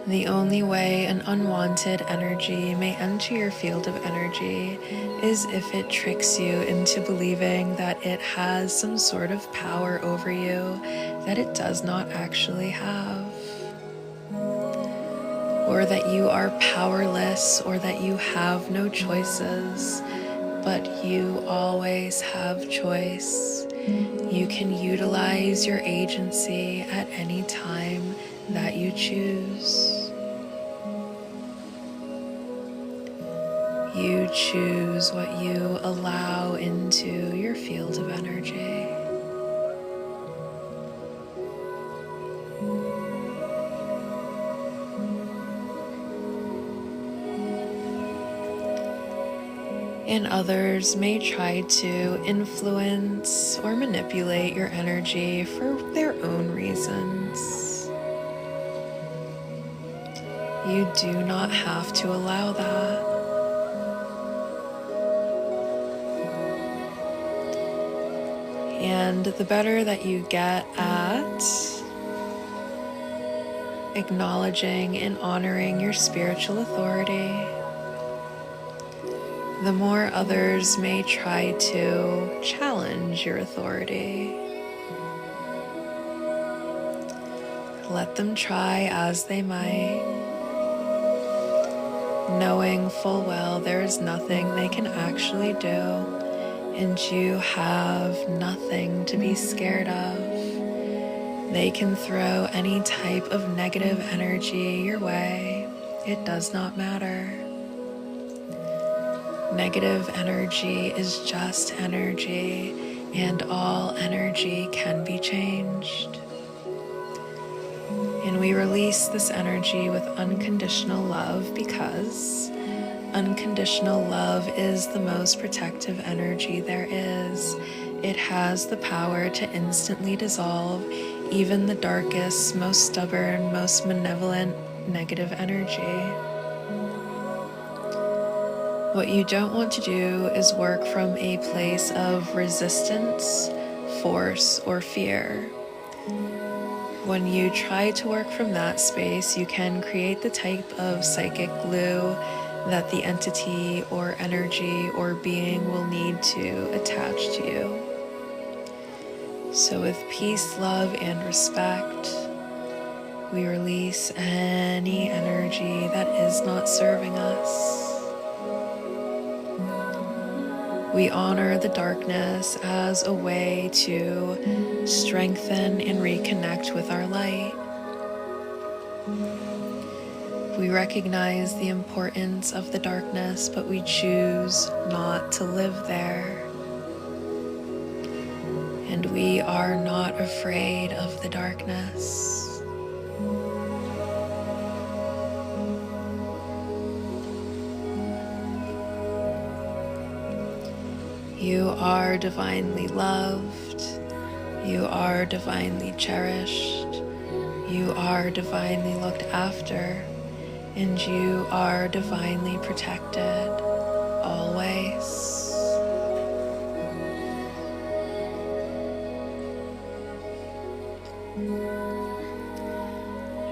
The only way an unwanted energy may enter your field of energy is if it tricks you into believing that it has some sort of power over you that it does not actually have. Or that you are powerless, or that you have no choices, but you always have choice. You can utilize your agency at any time that you choose. You choose what you allow into your field of energy. And others may try to influence or manipulate your energy for their own reasons. You do not have to allow that. And the better that you get at acknowledging and honoring your spiritual authority, the more others may try to challenge your authority. Let them try as they might, knowing full well there is nothing they can actually do, and you have nothing to be scared of. They can throw any type of negative energy your way. It does not matter. Negative energy is just energy, and all energy can be changed. And we release this energy with unconditional love, because unconditional love is the most protective energy there is. It has the power to instantly dissolve even the darkest, most stubborn, most malevolent negative energy. What you don't want to do is work from a place of resistance, force, or fear. When you try to work from that space, you can create the type of psychic glue that the entity or energy or being will need to attach to you. So with peace, love, and respect, we release any energy that is not serving us. We honor the darkness as a way to strengthen and reconnect with our light. We recognize the importance of the darkness, but we choose not to live there. And we are not afraid of the darkness. You are divinely loved. You are divinely cherished. You are divinely looked after. And you are divinely protected, always.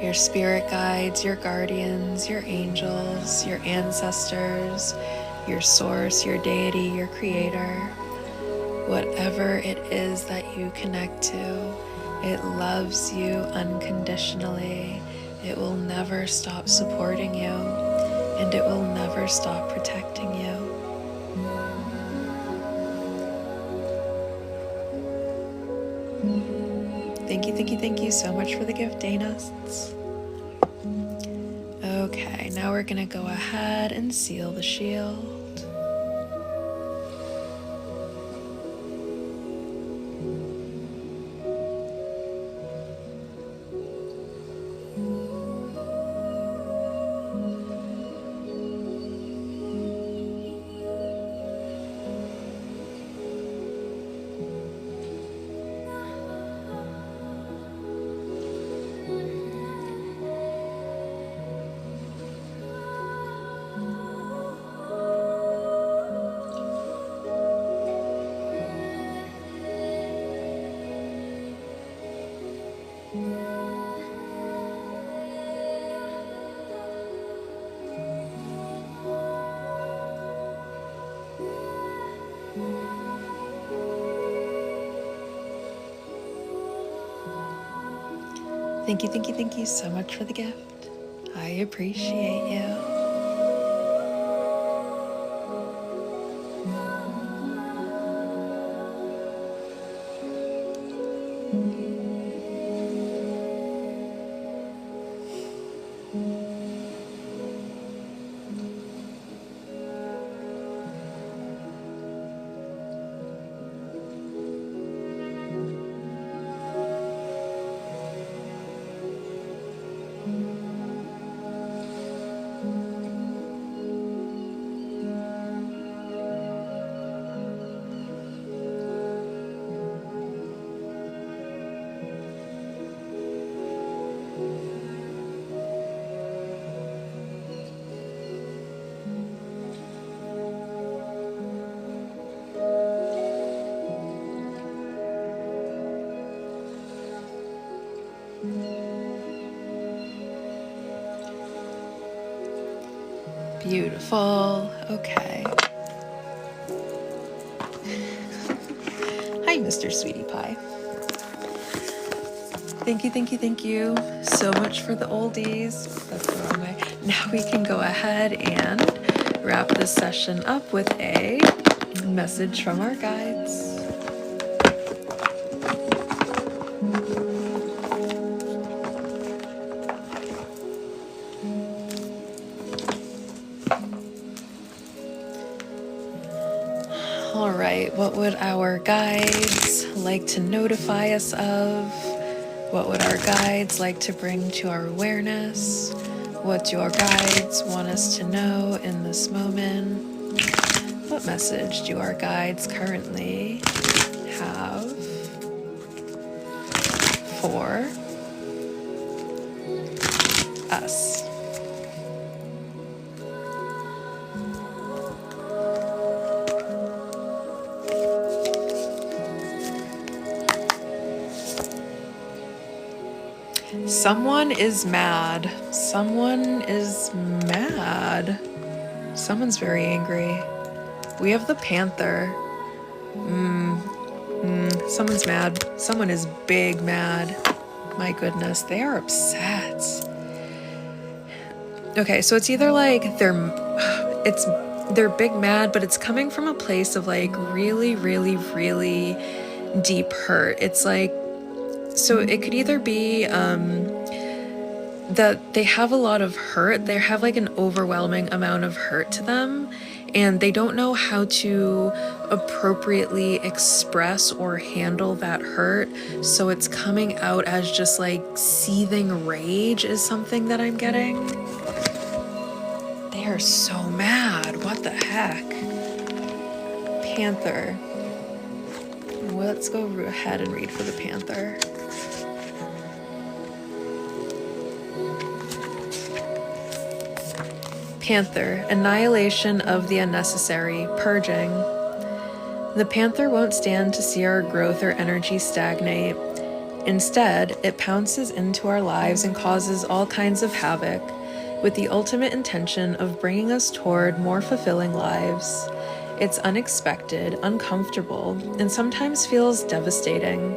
your spirit guides, your guardians, your angels, your ancestors, your source, your deity, your creator, whatever it is that you connect to, it loves you unconditionally. It will never stop supporting you, and it will never stop protecting you. Thank you so much for the gift, Danusts. Okay, now we're gonna go ahead and seal the shield. Thank you so much for the gift. I appreciate you. Beautiful. Okay. Hi, Mr. Sweetie Pie. Thank you so much for the oldies. That's the wrong way. Now we can go ahead and wrap this session up with a message from our guides. All right, what would our guides like to notify us of? What would our guides like to bring to our awareness? What do our guides want us to know in this moment? What message do our guides currently have for us? Someone is mad. Someone is mad. Someone's very angry. We have the Panther. Someone's mad. Someone is big mad. My goodness, they are upset. Okay, so it's either like they're big mad, but it's coming from a place of like really, really, really deep hurt. It's like, so it could either be that they have a lot of hurt. They have like an overwhelming amount of hurt to them, and they don't know how to appropriately express or handle that hurt. So it's coming out as just like seething rage is something that I'm getting. They are so mad. What the heck? Panther. Let's go ahead and read for the Panther. Panther, annihilation of the unnecessary, purging. The Panther won't stand to see our growth or energy stagnate. Instead, it pounces into our lives and causes all kinds of havoc, with the ultimate intention of bringing us toward more fulfilling lives. It's unexpected, uncomfortable, and sometimes feels devastating,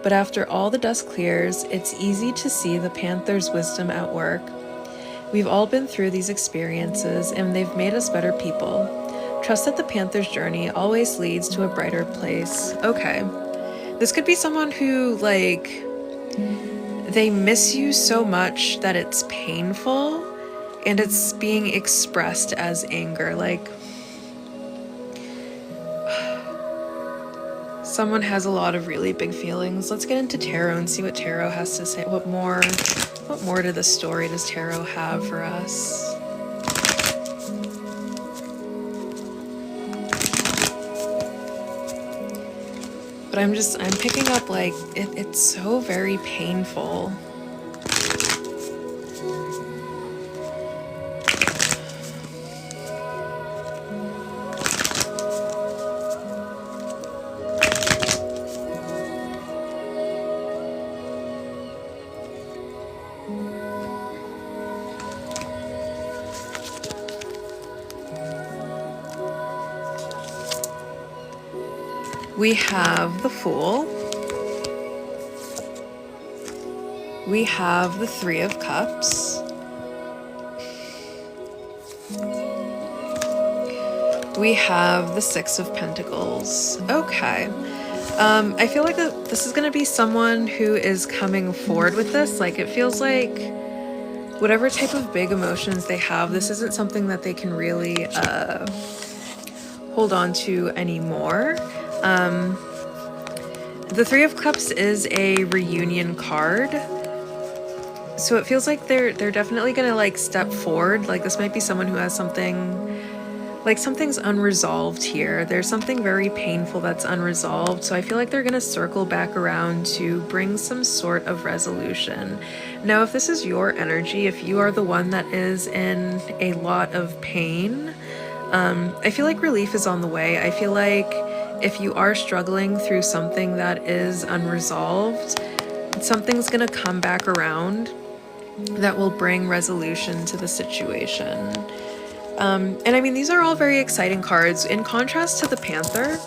but after all the dust clears, it's easy to see the Panther's wisdom at work. We've all been through these experiences, and they've made us better people. Trust that the Panther's journey always leads to a brighter place. Okay. This could be someone who, like, they miss you so much that it's painful, and it's being expressed as anger. Like, someone has a lot of really big feelings. Let's get into tarot and see what tarot has to say. What more to the story does tarot have for us? But I'm picking up, like, it's so very painful. We have the Fool. We have the Three of Cups. We have the Six of Pentacles. Okay. I feel like this is going to be someone who is coming forward with this. Like, it feels like whatever type of big emotions they have, this isn't something that they can really hold on to anymore. The Three of Cups is a reunion card, so it feels like they're definitely gonna, like, step forward. Like, this might be someone who has something, like, something's unresolved here. There's something very painful that's unresolved, so I feel like they're gonna circle back around to bring some sort of resolution. Now, if this is your energy, if you are the one that is in a lot of pain, I feel like relief is on the way. I feel like if you are struggling through something that is unresolved, something's gonna come back around that will bring resolution to the situation. And I mean, these are all very exciting cards. In contrast to the Panther,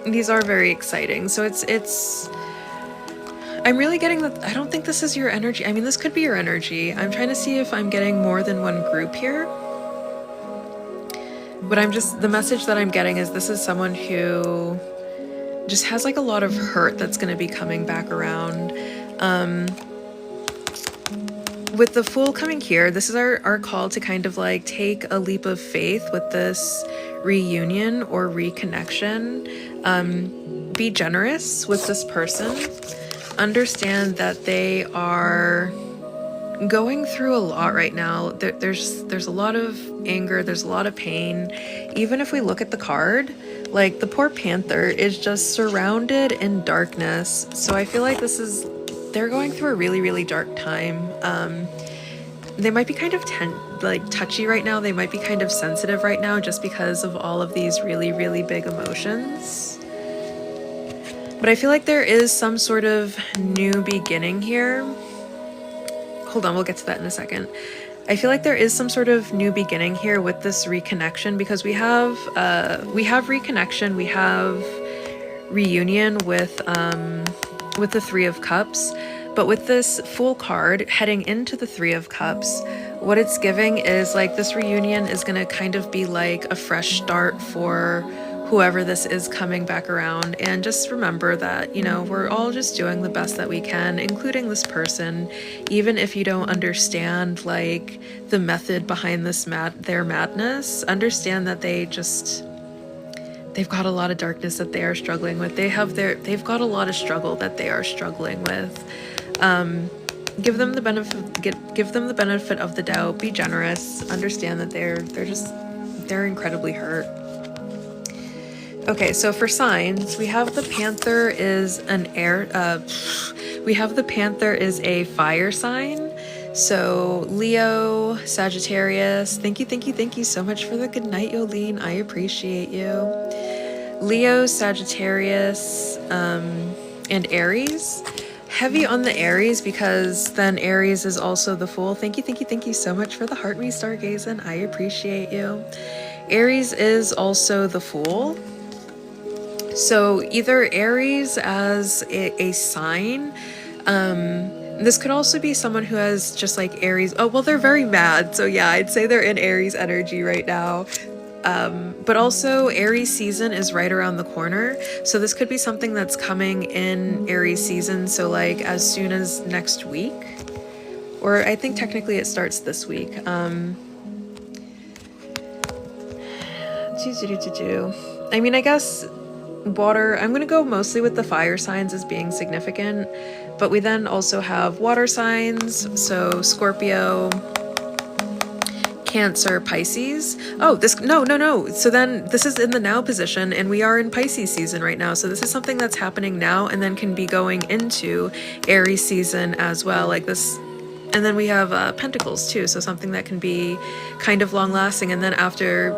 these are very exciting. So I'm really getting that. I don't think this is your energy. I mean, this could be your energy. I'm trying to see if I'm getting more than one group here. But the message that I'm getting is this is someone who just has, like, a lot of hurt that's going to be coming back around. With the Fool coming here, this is our call to kind of, like, take a leap of faith with this reunion or reconnection. Be generous with this person. Understand that they are going through a lot right now. There's a lot of anger, there's a lot of pain. Even if we look at the card, like, the poor Panther is just surrounded in darkness. So I feel like they're going through a really, really dark time. They might be kind of touchy right now. They might be kind of sensitive right now just because of all of these really, really big emotions. But I feel like there is some sort of new beginning here. Hold on, we'll get to that in a second. I feel like there is some sort of new beginning here with this reconnection, because we have reconnection, we have reunion with the Three of Cups, but with this Fool card heading into the Three of Cups, what it's giving is, like, this reunion is going to kind of be like a fresh start for whoever this is coming back around. And just remember that, you know, we're all just doing the best that we can, including this person. Even if you don't understand, like, the method behind their madness, understand that they've got a lot of darkness that they are struggling with. They've got a lot of struggle that they are struggling with. Give them the benefit of the doubt. Be generous. Understand that they're incredibly hurt. Okay, so for signs, we have the Panther is a fire sign. So Leo, Sagittarius, thank you so much for the good night, Yolene. I appreciate you. Leo, Sagittarius, and Aries. Heavy on the Aries because then Aries is also the Fool. Thank you so much for the heart me stargazing. I appreciate you. Aries is also the Fool. So either Aries as a sign, this could also be someone who has just like Aries. Oh, well, they're very mad. So yeah, I'd say they're in Aries energy right now. But also Aries season is right around the corner. So this could be something that's coming in Aries season. So like as soon as next week, or I think technically it starts this week. I mean, I guess water, I'm going to go mostly with the fire signs as being significant, but we then also have water signs. So Scorpio, Cancer, Pisces. Oh, this, no. So then this is in the now position and we are in Pisces season right now. So this is something that's happening now and then can be going into Aries season as well, like this. And then we have Pentacles too. So something that can be kind of long lasting. And then after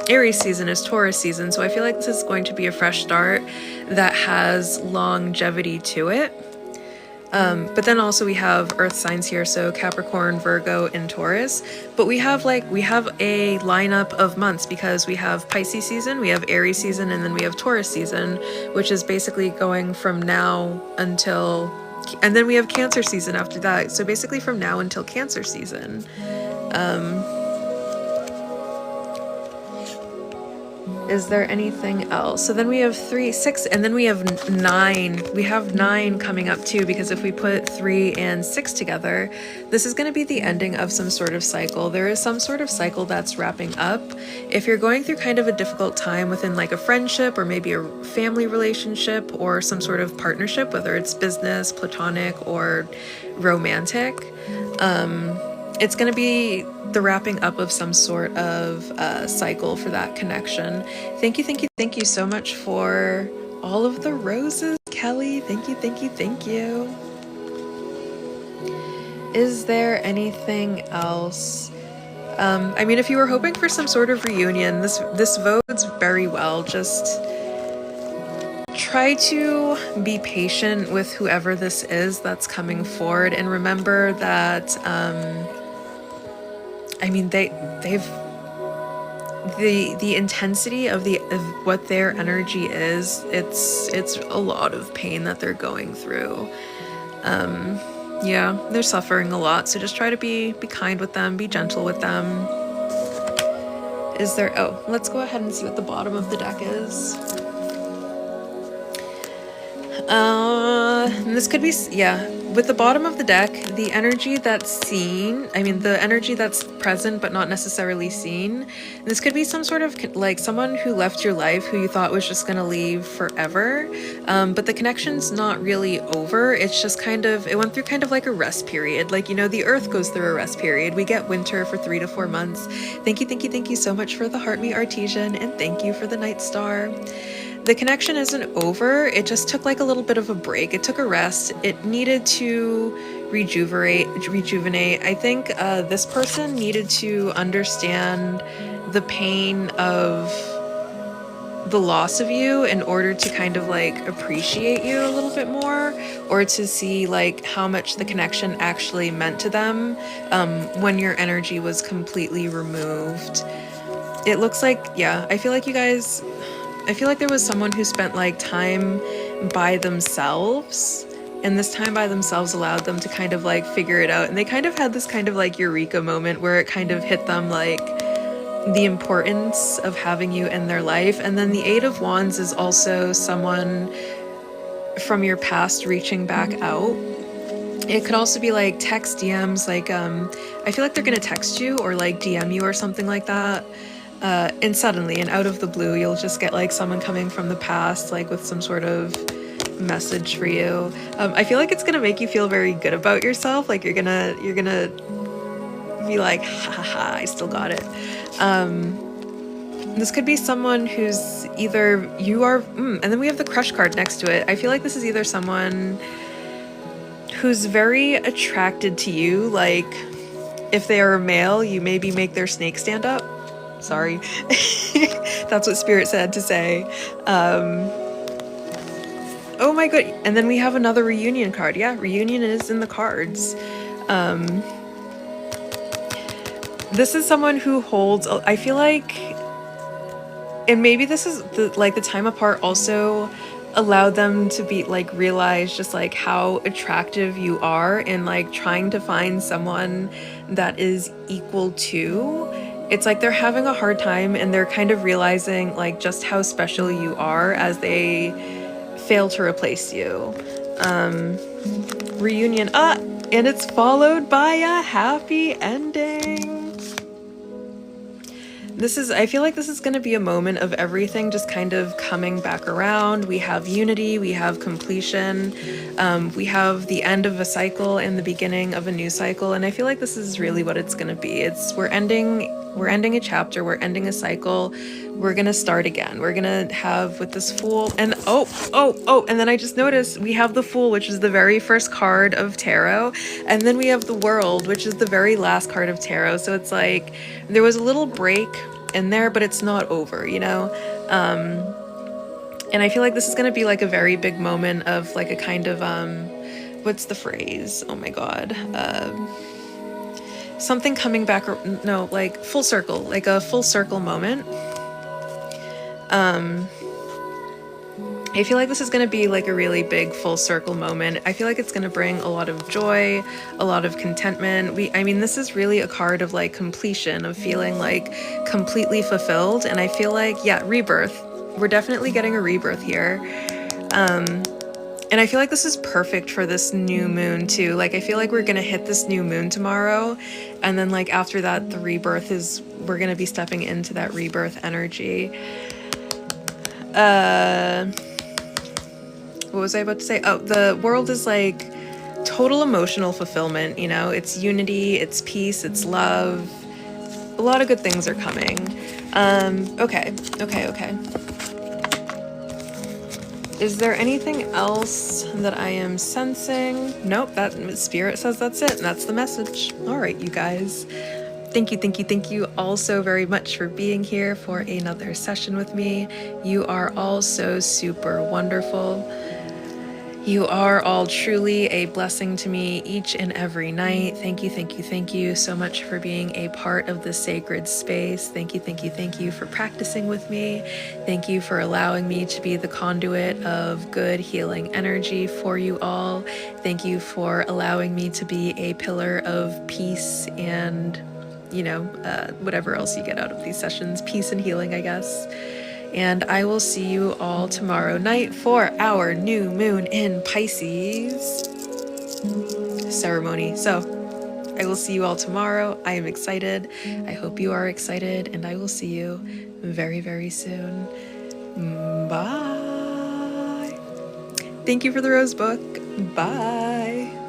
Aries season is Taurus season. So I feel like this is going to be a fresh start that has longevity to it. But then also we have earth signs here, so Capricorn, Virgo, and Taurus. But we have a lineup of months because we have Pisces season, we have Aries season, and then we have Taurus season, which is basically going from now until, and then we have Cancer season after that. So basically from now until Cancer season. Is there anything else? So then we have 3, 6, and then we have 9. We have 9 coming up too, because if we put 3 and 6 together, this is going to be the ending of some sort of cycle. There is some sort of cycle that's wrapping up. If you're going through kind of a difficult time within like a friendship or maybe a family relationship or some sort of partnership, whether it's business, platonic, or romantic, it's going to be the wrapping up of some sort of cycle for that connection. Thank you so much for all of the roses, Kelly. Thank you. Is there anything else? I mean, if you were hoping for some sort of reunion, this bodes very well. Just try to be patient with whoever this is that's coming forward, and remember that I mean, they've the intensity of what their energy is. It's a lot of pain that they're going through. Yeah, they're suffering a lot. So just try to be kind with them, be gentle with them. Is there? Oh, let's go ahead and see what the bottom of the deck is. And this could be, yeah, with the bottom of the deck, the energy that's seen, I mean, the energy that's present but not necessarily seen. This could be some sort of like someone who left your life who you thought was just gonna leave forever, but the connection's not really over. It's just kind of, it went through kind of like a rest period. Like, you know, the earth goes through a rest period. We get winter for 3 to 4 months. Thank you so much for the Heart Me Artesian, and thank you for the Night Star. The connection isn't over. It just took like a little bit of a break. It took a rest. It needed to rejuvenate. I think this person needed to understand the pain of the loss of you in order to kind of like appreciate you a little bit more, or to see like how much the connection actually meant to them when your energy was completely removed. It looks like, yeah, I feel like there was someone who spent like time by themselves, and this time by themselves allowed them to kind of like figure it out. And they kind of had this kind of like eureka moment where it kind of hit them like the importance of having you in their life. And then the 8 of Wands is also someone from your past reaching back out. It could also be like text, DMs, like I feel like they're gonna text you or like DM you or something like that. And suddenly and out of the blue, you'll just get like someone coming from the past, like with some sort of message for you. I feel like it's gonna make you feel very good about yourself. Like you're gonna be like, ha, I still got it. This could be someone who's either you are, and then we have the crush card next to it. I feel like this is either someone who's very attracted to you. Like if they are a male, you maybe make their snake stand up. Sorry. That's what Spirit said to say. Oh my god. And then we have another reunion card. Yeah, reunion is in the cards. This is someone who holds, I feel like, and maybe this is the time apart also allowed them to be like realize just like how attractive you are, and like trying to find someone that is equal to. It's like they're having a hard time, and they're kind of realizing like just how special you are as they fail to replace you. Reunion, and it's followed by a happy ending. I feel like this is going to be a moment of everything just kind of coming back around. We have unity, we have completion, we have the end of a cycle and the beginning of a new cycle. And I feel like this is really what it's going to be. We're ending a chapter, we're ending a cycle, we're going to start again. We're going to have with this Fool, and and then I just noticed we have the Fool, which is the very first card of tarot, and then we have the World, which is the very last card of tarot. So it's like there was a little break in there, but it's not over, you know? And I feel like this is going to be like a very big moment of like a kind of, what's the phrase? Oh my God. Something coming back, no, like full circle, like a full circle moment. I feel like this is going to be like a really big full circle moment. I feel like it's going to bring a lot of joy, a lot of contentment. I mean, this is really a card of like completion, of feeling like completely fulfilled. And I feel like, yeah, rebirth. We're definitely getting a rebirth here. And I feel like this is perfect for this new moon too. Like, I feel like we're going to hit this new moon tomorrow. And then like after that, the rebirth we're going to be stepping into that rebirth energy. What was I about to say? Oh, the World is like total emotional fulfillment, you know? It's unity, it's peace, it's love. A lot of good things are coming. Okay. Is there anything else that I am sensing? Nope, that Spirit says that's it, and that's the message. All right, you guys. Thank you all so very much for being here for another session with me. You are all so super wonderful. You are all truly a blessing to me each and every night. Thank you so much for being a part of the sacred space. Thank you for practicing with me. Thank you for allowing me to be the conduit of good healing energy for you all. Thank you for allowing me to be a pillar of peace and, you know, whatever else you get out of these sessions. Peace and healing, I guess. And I will see you all tomorrow night for our new moon in Pisces ceremony. So I will see you all tomorrow. I am excited. I hope you are excited, and I will see you very, very soon. Bye. Thank you for the rose book. Bye.